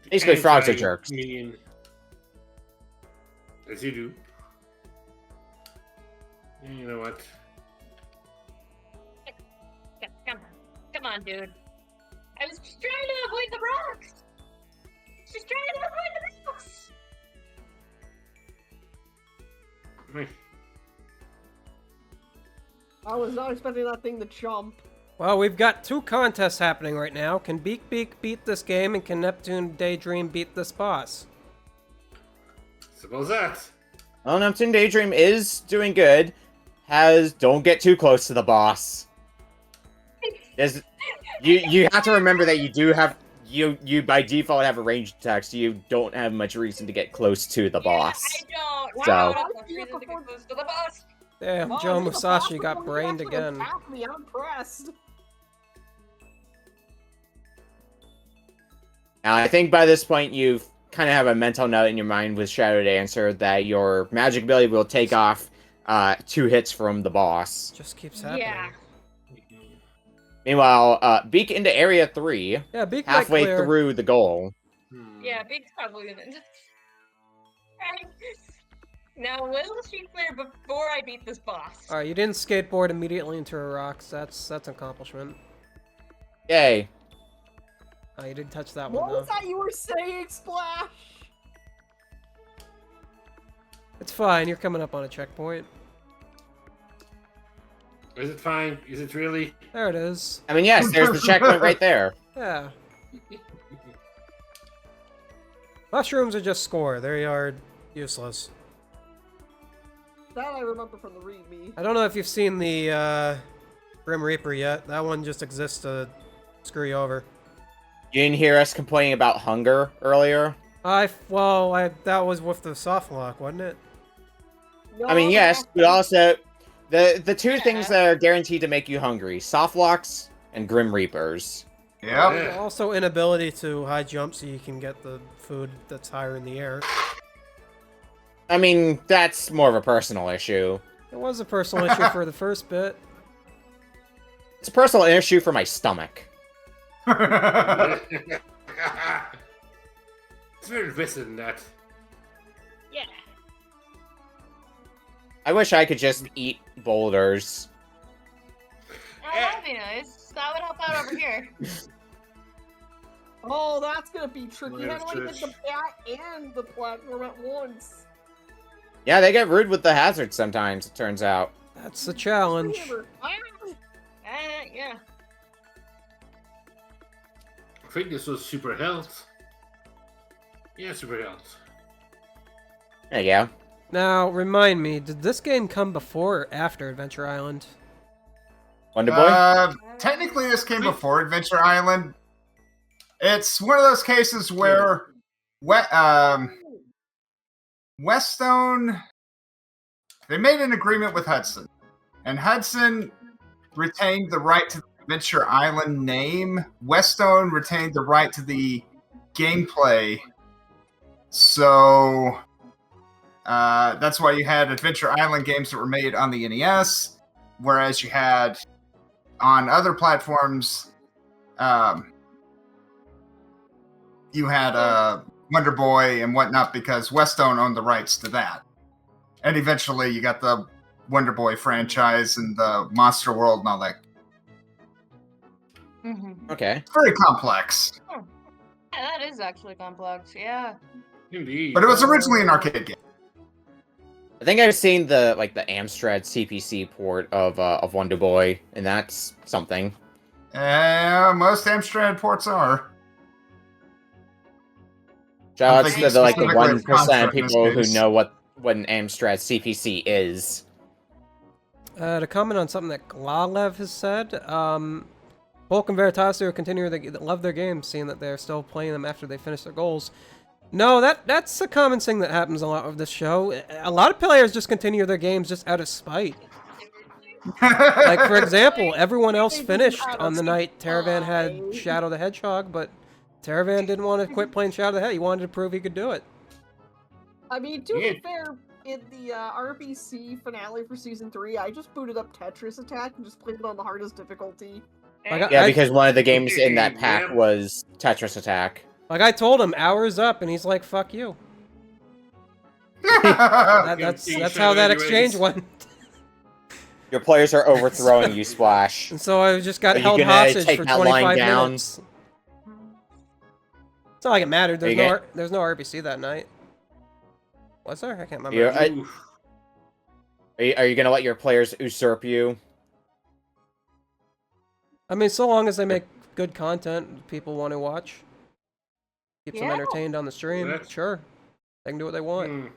Basically, frogs are jerks. Minion. As you do. And you know what? Come on, dude. I was just trying to avoid the rocks. Just trying to avoid the rocks. Wait. I was not expecting that thing to jump. Well, we've got 2 contests happening right now. Can BeekBeek beat this game, and can NeptuneDaydream beat this boss? Suppose that. Well, NeptuneDaydream is doing good. Don't get too close to the boss. You have to remember that you do have you by default have a ranged attack, so you don't have much reason to get close to the boss. Yeah, I don't. So- I don't have much reason to get close to the boss. Damn, Wow, Joe is this a Musashi boss got before you brained actually again. attacked me? I'm impressed. Now, I think by this point you kind of have a mental note in your mind with Shadow Dancer that your magic ability will take off 2 hits from the boss. Just keeps happening. Yeah. Meanwhile, Beak into Area 3, Yeah, Beak might halfway clear. through the goal. Yeah, Beak's probably gonna. Right. Now, will she clear before I beat this boss? Alright, you didn't skateboard immediately into her rocks. That's an accomplishment. Yay. Oh, you didn't touch that What one, though. was that you were saying, Splash? It's fine, you're coming up on a checkpoint. Is it fine? Is it really? There it is. I mean, yes, there's the checkpoint right there. Yeah. Mushrooms are just score. They are useless. That I remember from the readme. I don't know if you've seen the Grim Reaper yet. That one just exists to screw you over. You didn't hear us complaining about hunger earlier? That was with the soft lock, wasn't it? No, I mean, yes, but also the 2 Yeah. things that are guaranteed to make you hungry: soft locks and Grim Reapers. Yep. Yeah. Also, inability to high jump so you can get the food that's higher in the air. I mean, that's more of a personal issue. It was a personal issue for the first bit. It's a personal issue for my stomach. It's very invested in that. Yeah. I wish I could just eat boulders. Oh, that'd be nice. That would help out over here. Oh, that's gonna be tricky. Well, You have to like it's hit the bat and the platform at once. Yeah, they get rude with the hazards sometimes, it turns out. That's the challenge. Yeah. I think this was Super Health. Yeah, Super Health. There you go. Now, remind me, did this game come before or after Adventure Island? Wonder Boy? Technically, this came before Adventure Island. It's one of those cases where Westone, they made an agreement with Hudson, and Hudson retained the right to the Adventure Island name. Westone retained the right to the gameplay. So that's why you had Adventure Island games that were made on the NES, whereas you had on other platforms, you had Wonder Boy and whatnot because Westone owned the rights to that. And eventually you got the Wonder Boy franchise and the Monster World and all that. Okay. It's very complex. Yeah, that is actually complex. Yeah. Indeed. But it was originally an arcade game. I think I've seen the Amstrad CPC port of Wonder Boy, and that's something. Most Amstrad ports are. Shout I'm outs to thinking the specifically of 1% Contra of in this people who case. know what an Amstrad CPC is. To comment on something that Glalev has said, Polk and Veritasu continue to love their games, seeing that they're still playing them after they finish their goals. No, that's a common thing that happens a lot of this show. A lot of players just continue their games just out of spite. Like, for example, everyone else finished on the night Teravan had Shadow the Hedgehog, but Teravan didn't want to quit playing Shadow the Hedgehog. He wanted to prove he could do it. I mean, to be fair, in the RBC finale for Season 3, I just booted up Tetris Attack and just played it on the hardest difficulty. Yeah, because one of the games in that pack was Tetris Attack. Like, I told him, hours up, and he's like, fuck you. That's how that exchange went. Your players are overthrowing you, Splash. And so I just got Are you held gonna hostage take for that line 25 down? minutes. It's not like it mattered. Are you There's no RBC that night. Was there? I can't remember. Are you gonna let your players usurp you? I mean, so long as they make good content people want to watch. Keeps them Yeah. entertained on the stream. That's- Sure. They can do what they want.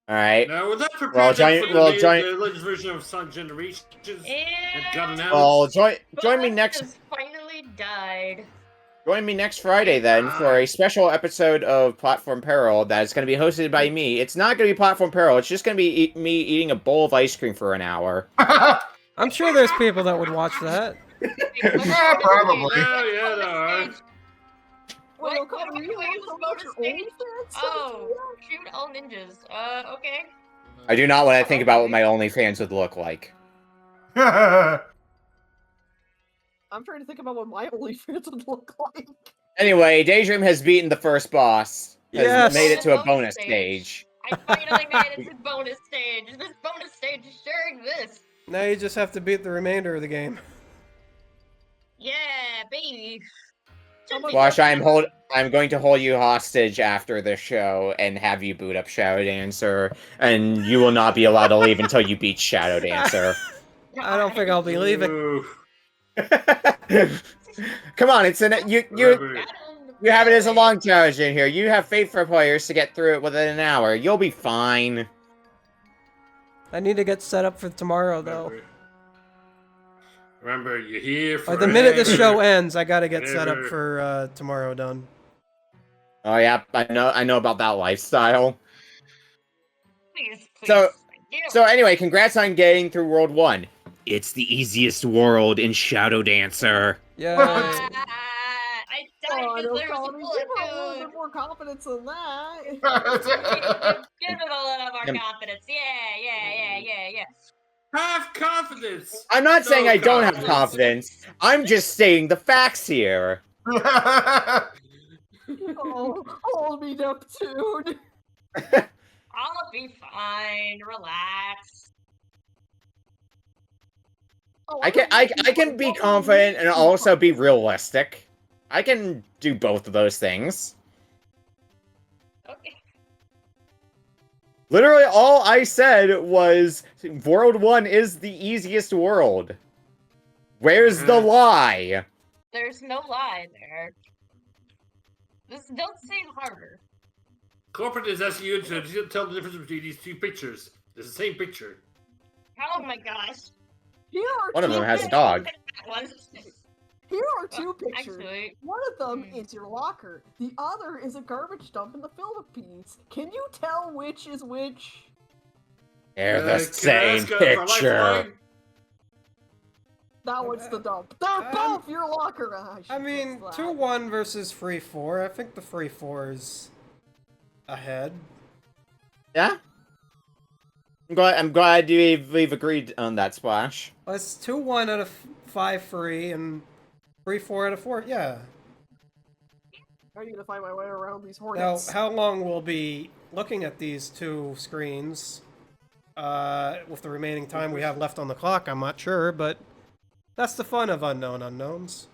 Alright. Now, was that Well, prepared giant- for well, the giant- latest version of Sonic Generations? It got announced. Well, join me Buzz next has finally died. Join me next Friday then for a special episode of Platform Peril that is going to be hosted by me. It's not going to be Platform Peril. It's just going to be me eating a bowl of ice cream for an hour. I'm sure there's people that would watch that. Yeah, probably. Oh, yeah, there are. Wait, What Okami, are we you doing? also Bonus watch your stage? OnlyFans? Oh, shoot all ninjas. Okay. I do not want to think about what my OnlyFans would look like. I'm trying to think about what my OnlyFans would look like. Anyway, Daydream has beaten the first boss. Has Yes. made it to a Bonus bonus stage. stage. I finally made it to bonus stage. This bonus stage sure exists. Now you just have to beat the remainder of the game. Yeah, baby. Wash, I'm going to hold you hostage after the show and have you boot up Shadow Dancer, and you will not be allowed to leave until you beat Shadow Dancer. I don't think I'll be leaving. Oof. Come on, it's you have it as a long challenge in here. You have faith for players to get through it within an hour. You'll be fine. I need to get set up for tomorrow, though. Remember, you're here for Like, the minute this show ends, I gotta get set up for tomorrow done. Oh yeah, I know about that lifestyle. Please, please. So- thank you. So anyway, congrats on getting through World 1. It's the easiest world in Shadow Dancer. Yeah. I died Oh, because no, there was a Okami, bullet give it a little dude. bit more confidence than that. Give it a little more Yum. confidence. Yeah. Have confidence. I'm not So saying I don't have confidence. confidence. I'm just stating the facts here. Oh, hold me, Neptune. I'll be fine. Relax. Oh, I can be confident and also be realistic. I can do both of those things. Okay. Literally, all I said was World 1 is the easiest world. Where's the lie? There's no lie there. Don't say harder. Corporate is asking you to tell the difference between these two pictures. It's the same picture. Oh my gosh. Here are One of two them has a pictures. dog. That one. Here are two pictures. Actually, One of them is your locker. The other is a garbage dump in the Philippines. Can you tell which is which? They're Can I the same ask, for picture. lifeline? That one's the dump. They're both your locker. I mean, 2-1 versus 3-4. I think the 3-4 is ahead. Yeah? I'm glad we've agreed on that, Splash. Well, it's 2-1 out of 5-3 and 3-4 out of 4. Yeah. I need to find my way around these Now, hornets. how long we'll be looking at these two screens? With the remaining time we have left on the clock, I'm not sure, but that's the fun of unknown unknowns.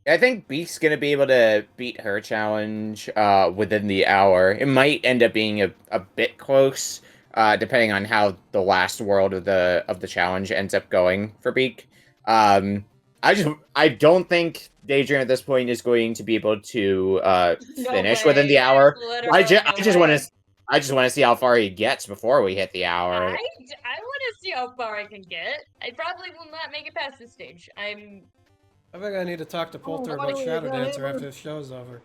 I think Beek's gonna be able to beat her challenge within the hour. It might end up being a bit close, depending on how the last world of the challenge ends up going for Beek. I don't think Daydream at this point is going to be able to finish within the hour. I just want to see how far he gets before we hit the hour. I want to see how far I can get. I probably will not make it past this stage. I think I need to talk to Polter about Shadow Dancer after the show's over.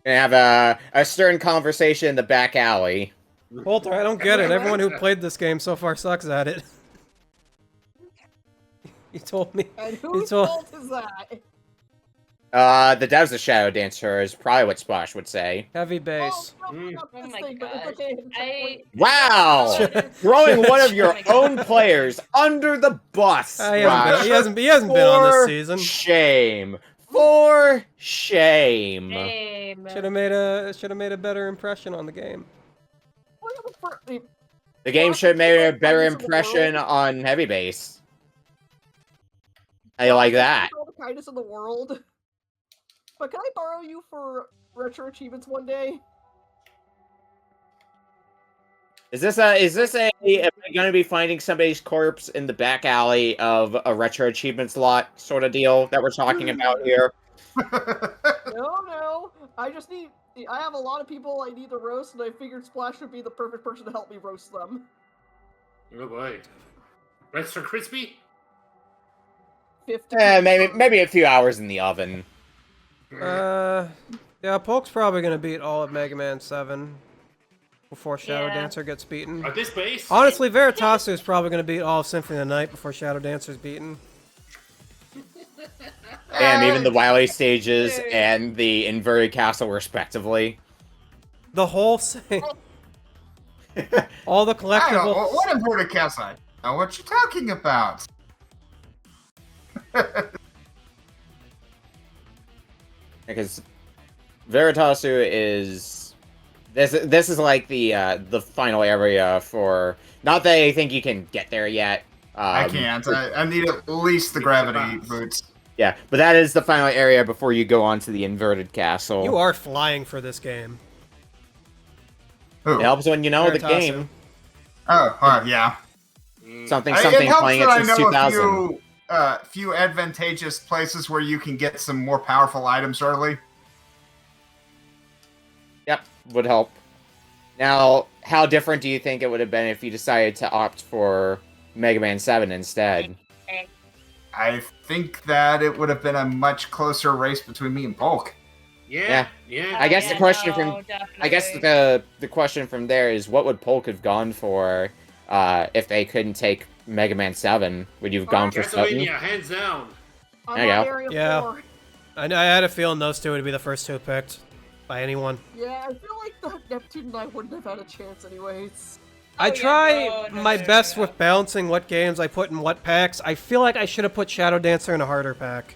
Gonna have a stern conversation in the back alley. Polter, I don't get it. Everyone who played this game so far sucks at it. You told me. And whose fault is that? The devs of Shadow Dancer is probably what Splash would say. Heavy bass. Oh my gosh. Wow! Throwing one of your own players under the bus. He hasn't been on this season. Shame. For shame. Should have made a better impression on the game. The game should have made a better impression on Heavy Bass. I like that. All the kindness in the world. But can I borrow you for retro achievements one day? Am I gonna be finding somebody's corpse in the back alley of a retro achievements lot sort of deal that we're talking about here? No. I have a lot of people I need to roast, and I figured Splash would be the perfect person to help me roast them. Oh boy. Extra crispy? 50. Maybe a few hours in the oven. Yeah, Polk's probably gonna beat all of Mega Man 7 before Shadow Dancer gets beaten. At this pace? Honestly, Veritasu is probably gonna beat all of Symphony of the Night before Shadow Dancer's beaten. And even the Wily stages and the inverted castle, respectively. The whole thing. All the collectibles. What inverted castle? I know what you're talking about. Because Veritasu is this is like the final area for, not that I think you can get there yet. I can't. I need at least the gravity boots. Yeah, but that is the final area before you go on to the inverted castle. You are flying for this game. Who? It helps when you know the Veritasu. game. Oh, yeah. Something It helps playing that it I since know 2000. a few advantageous places where you can get some more powerful items early. Yep, would help. Now, how different do you think it would have been if you decided to opt for Mega Man 7 instead? I think that it would have been a much closer race between me and Polk. Yeah. I guess the question definitely. the question from there is, what would Polk have gone for if they couldn't take Mega Man 7? Would you have gone for 7? Castlevania, hands down. I'm There you on go. Area Yeah. 4. I had a feeling those two would be the first two picked by anyone. Yeah, I feel like the Neptune and I wouldn't have had a chance anyways. I yeah, try no, my best with balancing what games I put in what packs. I feel like I should have put Shadow Dancer in a harder pack.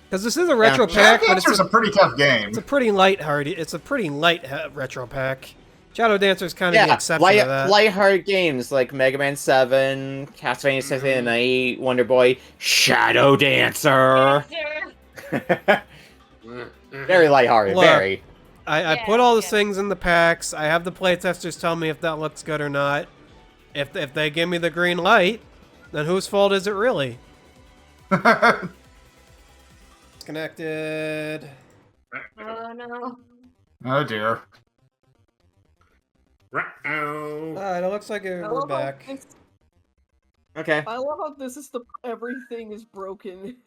Because this is a retro pack, but Dancer's a pretty tough game. it's a pretty light retro pack. Shadow Dancer's kind of the exception to that. light-hearted games like Mega Man 7, Castlevania Symphony of the Night, Wonder Boy, Shadow Dancer. Very lighthearted, Look, very. I put all the things in the packs. I have the playtesters tell me if that looks good or not. If they give me the green light, then whose fault is it really? Disconnected. Oh no. Oh dear. Alright, it looks like we're back. Okay. I love how this is everything is broken.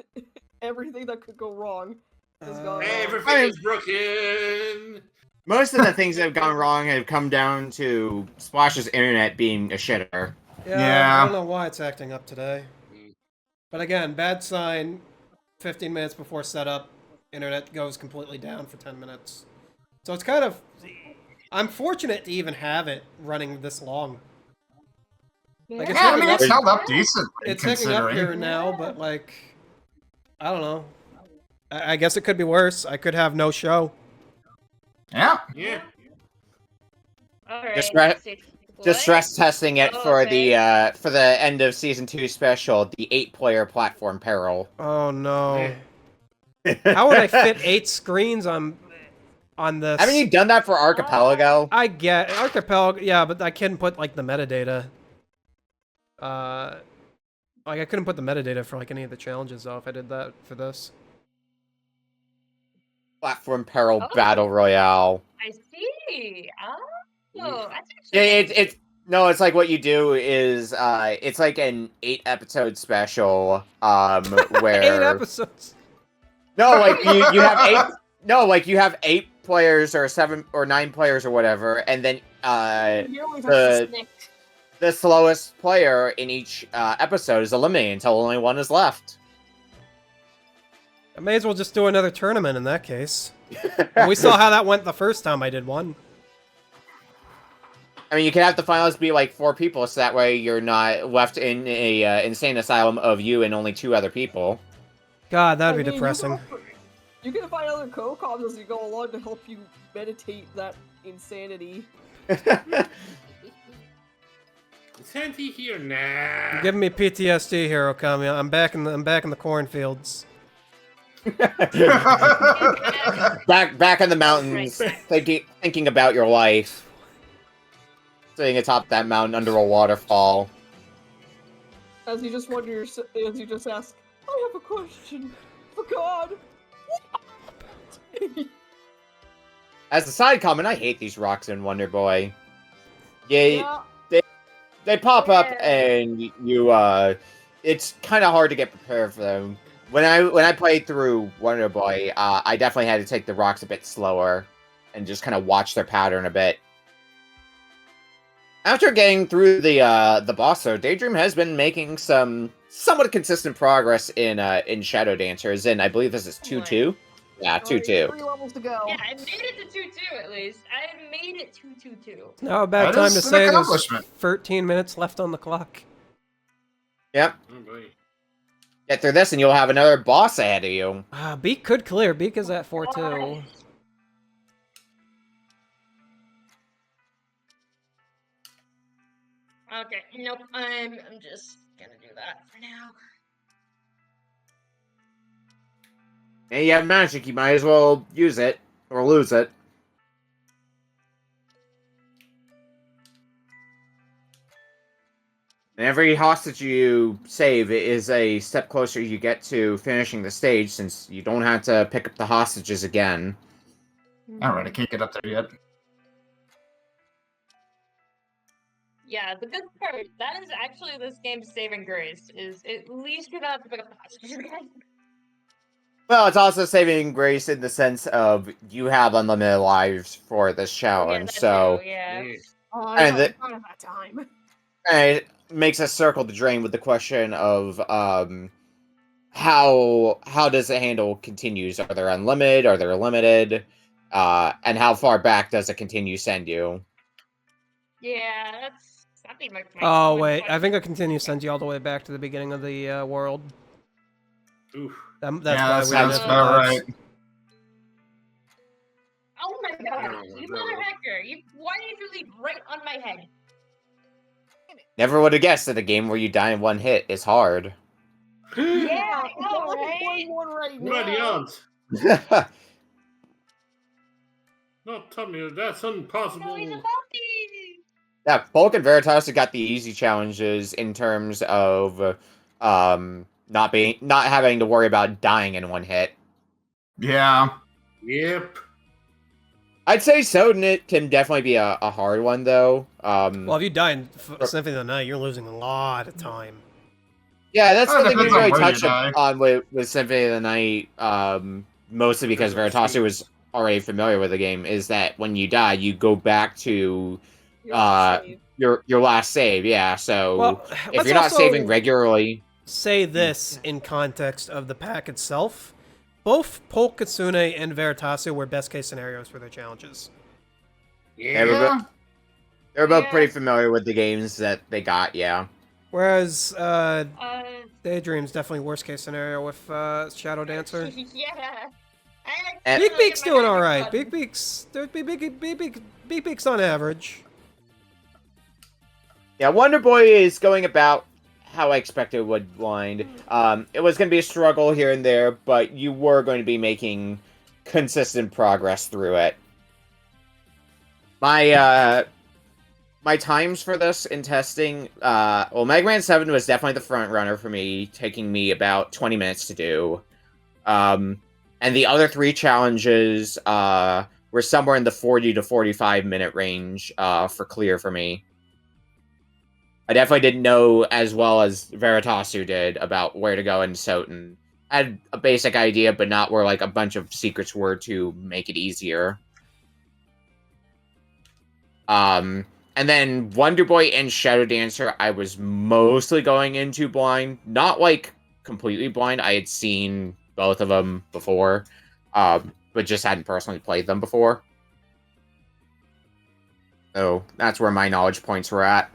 Everything that could go wrong has gone wrong. Everything is broken. Most of the things that have gone wrong have come down to Splash's internet being a shitter. Yeah, I don't know why it's acting up today. But again, bad sign. 15 minutes before setup, internet goes completely down for 10 minutes. So it's kind of... I'm fortunate to even have it running this long. Like, Yeah, I mean, it's held up decently, It's hooking up considering. here and now, but like... I don't know. I guess it could be worse. I could have no show. Yeah. Yeah. Alright, Just let's see. Just What? stress testing it Oh, for okay. the end of season 2 special, the 8-player platform Peril. Oh no. Eh. How would I fit 8 screens on this? Haven't you done that for Archipelago? I get Archipelago, yeah, but I couldn't put like the metadata. Like I couldn't put the metadata for like any of the challenges though if I did that for this. Platform Peril Oh. Battle Royale. I see. Oh, that's Yeah, actually it's like what you do is it's like an 8-episode special where 8 episodes. No, like you have 8 No, like you have 8 players or 7 or 9 players or whatever, and then You always have to snick. the slowest player in each episode is eliminated until only one is left. I may as well just do another tournament in that case. We saw how that went the first time I did one. I mean, you can have the finalists be like 4 people, so that way you're not left in a insane asylum of you and only 2 other people. God, that'd I be mean, depressing. You can find other co-coms as you go along to help you meditate that insanity. Sandy here, nah. You're giving me PTSD here, Okami. I'm back in the cornfields. back in the mountains, thinking about your life. Sitting atop that mountain under a waterfall. As you just wonder, as you just ask, I have a question. For God. As a side comment, I hate these rocks in Wonder Boy. Yeah. They pop up Yeah. and you it's kind of hard to get prepared for them. When I played through Wonder Boy, I definitely had to take the rocks a bit slower and just kind of watch their pattern a bit. After getting through the boss, though, Daydream has been making some somewhat consistent progress in Shadow Dancers, and I believe this is 2-2. Yeah, 2-2. 3 levels to go. Yeah, I made it to 2-2 at least. I made it to 2-2. Now a bad That time is to an say there's accomplishment. 13 minutes left on the clock. Yep. Oh boy. Get through this, and you'll have another boss ahead of you. Beak could clear. Beak is at 4-2. Okay, nope. I'm just gonna do that for now. And you have magic, you might as well use it or lose it. And every hostage you save is a step closer you get to finishing the stage, since you don't have to pick up the hostages again. Alright, I can't get up there yet. Yeah, the good part, that is actually this game's saving grace, is at least you don't have to pick up the hostages again. Well, it's also saving grace in the sense of you have unlimited lives for this challenge, that so too, yeah. I And don't have that time. it makes us circle the drain with the question of how does it handle continues? Are they unlimited? Are they limited? And how far back does a continue send you? Yeah, that'd be my Oh one wait, I question. think a continue sends you all the way back to the beginning of the world. Oof. That's Yeah, why that we sounds didn't have about lives. right. Oh my god, Oh, you no. motherfucker! Why did you leave right on my head? Never would have guessed that a game where you die in one hit is hard. Yeah, I I'm know, only right? playing one right Bloody now. odds. No, tell me that's impossible. No, he's a puppy! Yeah, Polk and Veritasu got the easy challenges in terms of not having to worry about dying in one hit. Yeah. Yep. I'd say Sodinit can definitely be a hard one though. Well, if you die in Symphony of the Night, you're losing a lot of time. Yeah, that's Oh, something we depends on really where you touched die. on with Symphony of the Night, mostly because Veritasu was already familiar with the game, is that when you die, you go back to your last save, yeah, so Well, if let's you're not also saving regularly... say this in context of the pack itself. Both Polk Kitsune and Veritasu were best case scenarios for their challenges. Yeah. They're both Yeah. pretty familiar with the games that they got, yeah. Whereas Daydream's definitely worst case scenario with Shadow Dancer. Yeah. And- BeekBeek's doing alright. BeekBeek's on average. Yeah, Wonder Boy is going about how I expected it would wind. It was going to be a struggle here and there, but you were going to be making consistent progress through it. My times for this in testing, well, Mega Man 7 was definitely the front runner for me, taking me about 20 minutes to do. And the other 3 challenges were somewhere in the 40 to 45 minute range for clear for me. I definitely didn't know as well as Veritasu did about where to go in Soten. I had a basic idea, but not where like a bunch of secrets were to make it easier. And then Wonder Boy and Shadow Dancer, I was mostly going into blind. Not like completely blind. I had seen both of them before, but just hadn't personally played them before. So that's where my knowledge points were at.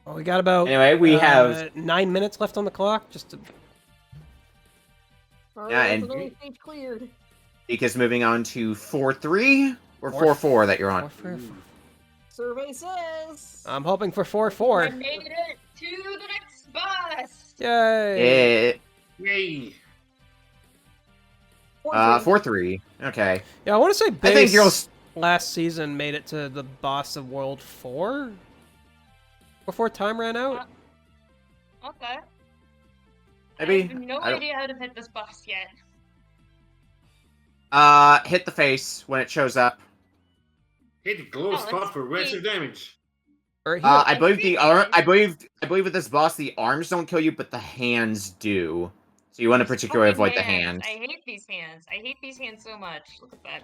Well, we got about Anyway, we have 9 minutes left on the clock. Just to... Yeah, and another stage cleared. because moving on to 4-3 or 4-4 that you're on. 4-4. Survey says. I'm hoping for I 4-4. made it to the next boss. Yay! Yay. 4-3. Okay. Yeah, I want to say I think you'll. Base last season made it to the boss of World 4 before time ran out. Okay. Maybe. I have no idea how to hit this boss yet. Hit the face when it shows up. Hit the glow spot let's for extra damage. Or he, I believe the I believe with this boss the arms don't kill you, but the hands do. So you want to particularly avoid the hands. I hate these hands. I hate these hands so much. Look at that.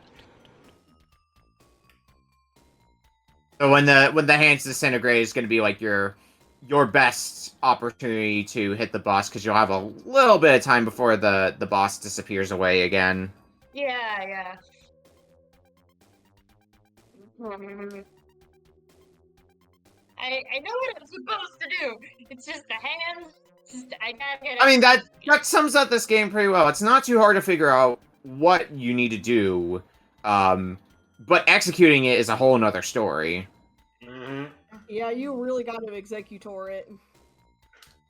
So when the hands disintegrate is going to be like your best opportunity to hit the boss because you'll have a little bit of time before the boss disappears away again. Yeah. I know what I'm supposed to do. It's just the hands. I gotta get it. I mean that sums up this game pretty well. It's not too hard to figure out what you need to do, but executing it is a whole nother story. Mm-hmm. Yeah, you really got to executor it.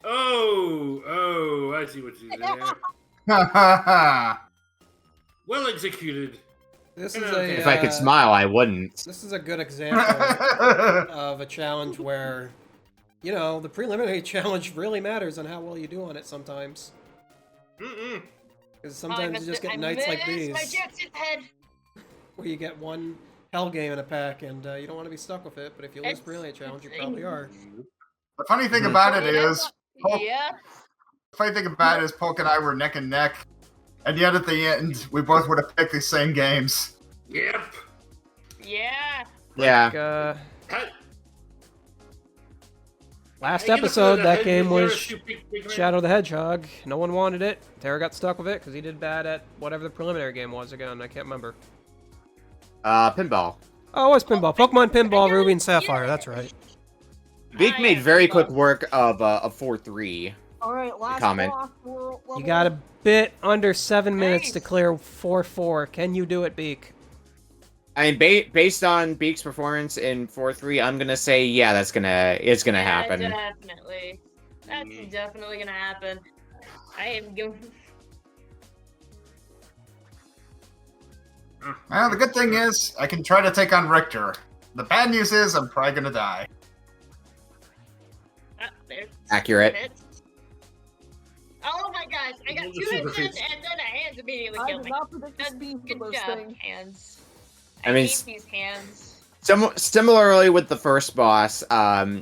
Oh, I see what you did there. Ha ha ha! Well executed. this is If I could smile, I wouldn't. This is a good example of a challenge where, you know, the preliminary challenge really matters on how well you do on it sometimes. Mm-mm. Because sometimes you just get nights like these, My Jackson head. where you get one hell game in a pack, and you don't want to be stuck with it, but if you lose It's- brilliant challenge, you probably are. The funny thing about it Yeah, is, Polk, Yeah. the funny thing about it is, Polk and I were neck and neck, and yet at the end, we both would have picked the same games. Yep. Yeah. Yeah. Like, Cut. last Hey, give us episode, another that head game before was you pick Man. Shadow the Hedgehog. No one wanted it. Tara got stuck with it because he did bad at whatever the preliminary game was again. I can't remember. Pinball. Oh, it was Pinball. Pokemon Pinball, Ruby and Sapphire. That's right. Beak made very quick work of 4-3. Alright, last Comment. block. You got a bit under 7 minutes to Nice. clear 4-4. Can you do it, Beak? I mean, based on Beak's performance in 4-3, I'm gonna say yeah, it's gonna happen. Definitely. That's definitely gonna happen. I am going. Well, the good thing is, I can try to take on Richter. The bad news is, I'm probably gonna die. There's Accurate. it. Oh my gosh! I got Well, 2 the hits super in, and then a hands immediately I killed did me. not predict the speed for Good those job, things. hands. I mean, hate these hands. Similarly with the first boss,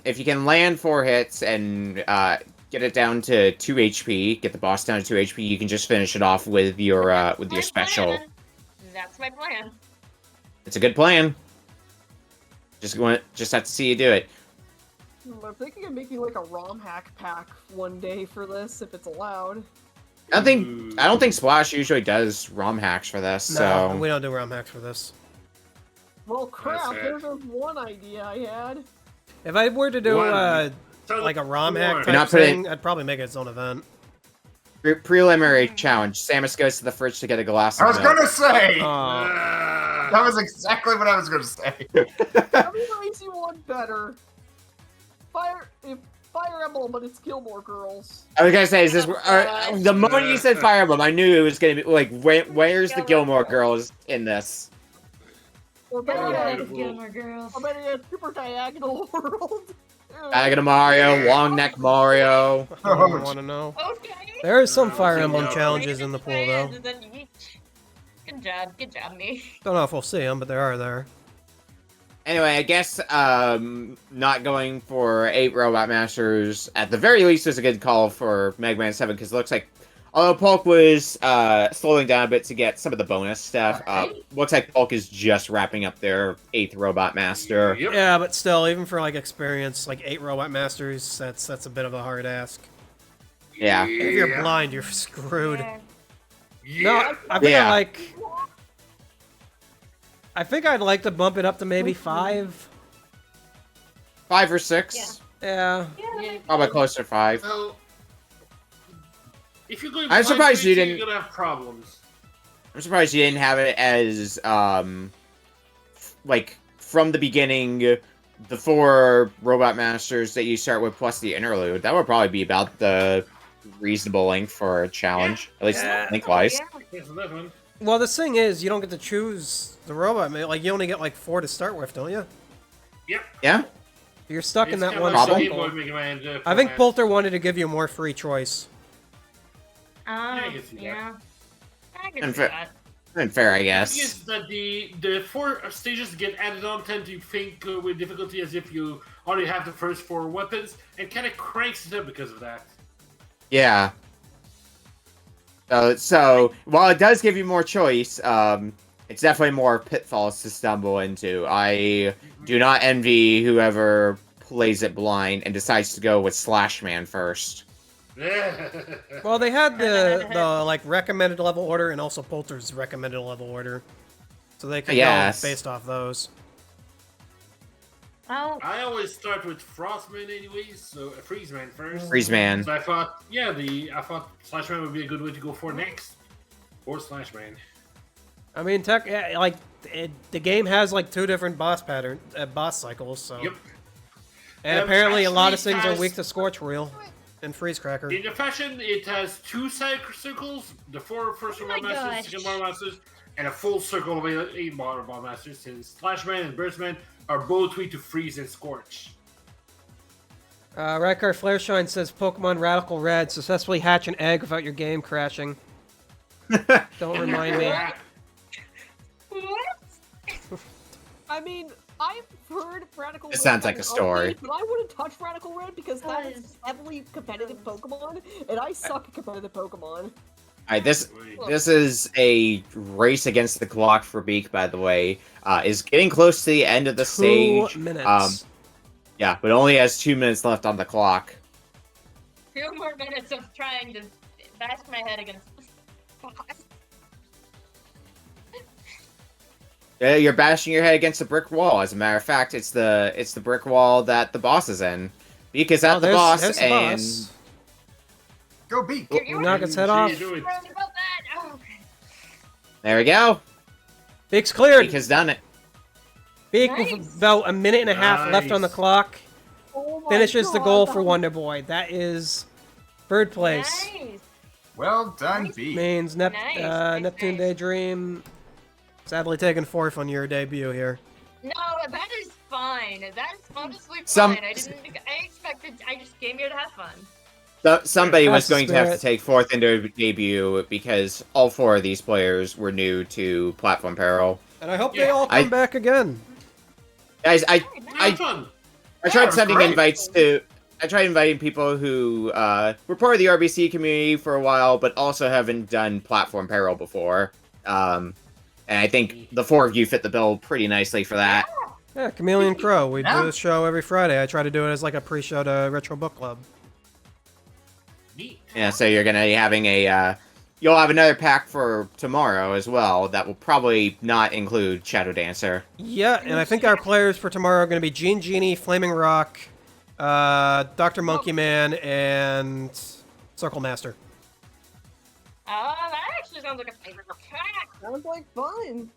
if you can land 4 hits and get it down to 2 HP, get the boss down to 2 HP, you can just finish it off with your My special. plan. That's my plan. It's a good plan. Just have to see you do it. I'm thinking of making like a ROM hack pack one day for this, if it's allowed. I don't think Splash usually does ROM hacks for this, so we don't do ROM hacks for this. Well, crap, That's it. there's one idea I had. If I were to do One. like a ROM hack You're type not putting- thing, I'd probably make it its own event. Preliminary challenge. Samus goes to the fridge to get a glass I of was milk. gonna say Ah. that was exactly what I was gonna say. Every easy one better. Fire Emblem, but it's Gilmore Girls. I was gonna say, is this the moment you said Fire Emblem? I knew it was gonna be like, where's the Gilmore Girls in this? Or better I yet, love Gilmore Girls. or better yet, Super Diagonal World. Diagonal Mario, long neck Mario. I don't want to know. Okay. There is some Fire Yeah. Emblem challenges in the pool, though. And then you- Good job, me. Don't know if we'll see them, but there are there. Anyway, I guess not going for 8 Robot Masters at the very least was a good call for Mega Man 7 because it looks like, although Polk was slowing down a bit to get some of the bonus stuff, looks like Polk is just wrapping up their 8th Robot Master. Yep. Yeah, but still, even for like experience, like 8 Robot Masters, that's a bit of a hard ask. Yeah. If you're blind, you're screwed. Yeah. No, I think Yeah. I think I'd like to bump it up to maybe 5. 5 or 6. Yeah. Yeah. Probably closer to 5. Well, if you're going, I'm surprised you didn't- You're gonna have problems. I'm surprised you didn't have it as, like, from the beginning, the 4 Robot Masters that you start with plus the interlude. That would probably be about the reasonable length for a challenge, at least Yeah. lengthwise. Yeah. Here's another one. Well, the thing is, you don't get to choose the robot. Like, you only get like 4 to start with, don't you? Yep. Yeah? You're stuck in It's that kinda one like Problem? Game Boy cycle. Mega Man, I think format. Bolter wanted to give you more free choice. I can see that. Yeah. I can And see fa- that. And fair, I The thing guess. is that the 4 stages get added on tend to think with difficulty as if you already have the first 4 weapons, and kind of cranks it up because of that. Yeah. So, while it does give you more choice, it's definitely more pitfalls to stumble into. I do not envy whoever plays it blind and decides to go with Slash Man first. Well, they had the like recommended level order and also Bolter's recommended level order, so they can Yes. go based off those. Well, I always start with Frostman anyways, so Freeze Man first. Freeze Man. So I thought, I thought Slash Man would be a good way to go for next, or Slash Man. I mean, the game has like 2 different boss cycles, so. Yep. And apparently, a lot of actually things are has- weak to Scorch Wheel and Freeze Cracker. In the fashion, it has 2 side circles, the 4 first Oh Robot my Masters, gosh. second Robot Masters, and a full circle of 8 Robot Masters, since Slash Man and Burst Man are both weak to Freeze and Scorch. Rycar Flareshine says Pokemon Radical Red successfully hatch an egg without your game crashing. Don't remind me. what? I mean, I've heard Radical Red. It sounds like a is story. okay, but I wouldn't touch Radical Red because that is Does. heavily competitive Pokemon, and I suck at competitive Pokemon. Alright, this is a race against the clock for Beak, by the way. Is getting close to the end of the 2 stage. minutes. Yeah, but only has 2 minutes left on the clock. 2 more minutes of trying to bash my head against the boss. Yeah, you're bashing your head against a brick wall. As a matter of fact, it's the brick wall that the boss is in. Beak is at the boss, there's the and boss. Go Beak. You Knock its head off. Do it. Right about that. Oh, okay. there we go. Beak's cleared. Beak has done it. Beak Nice. with about a minute and a half left on the Nice. clock. Oh my Finishes the God, goal that for was- Wonder Boy. That is 3rd place. Nice. Well done, Nice. Beak. Means Nice, nice. Neptune Daydream sadly taken 4th on your debut here. No, that is fine. That's honestly fine. Some- I just came here to have fun. So, somebody was That's the going to have to spirit. take 4th in their debut because all 4 of these players were new to Platform Peril. And I hope Yeah, they all come back again. Guys, I Have fun. tried was sending great. invites to. I tried inviting people who were part of the RBC community for a while, but also haven't done Platform Peril before. And I think the 4 of you fit the bill pretty nicely for that. Yeah, Chameleon Crow. We Yeah. do this show every Friday. I try to do it as like a pre-show to Retro Book Club. Neat. Yeah, so you're gonna be having a. You'll have another pack for tomorrow as well. That will probably not include Shadow Dancer. Yeah, and I think our players for tomorrow are going to be Gene Genie, Flaming Rock, Dr. Monkey Man, and Circle Master. That actually sounds like a favorite. Sounds like fun.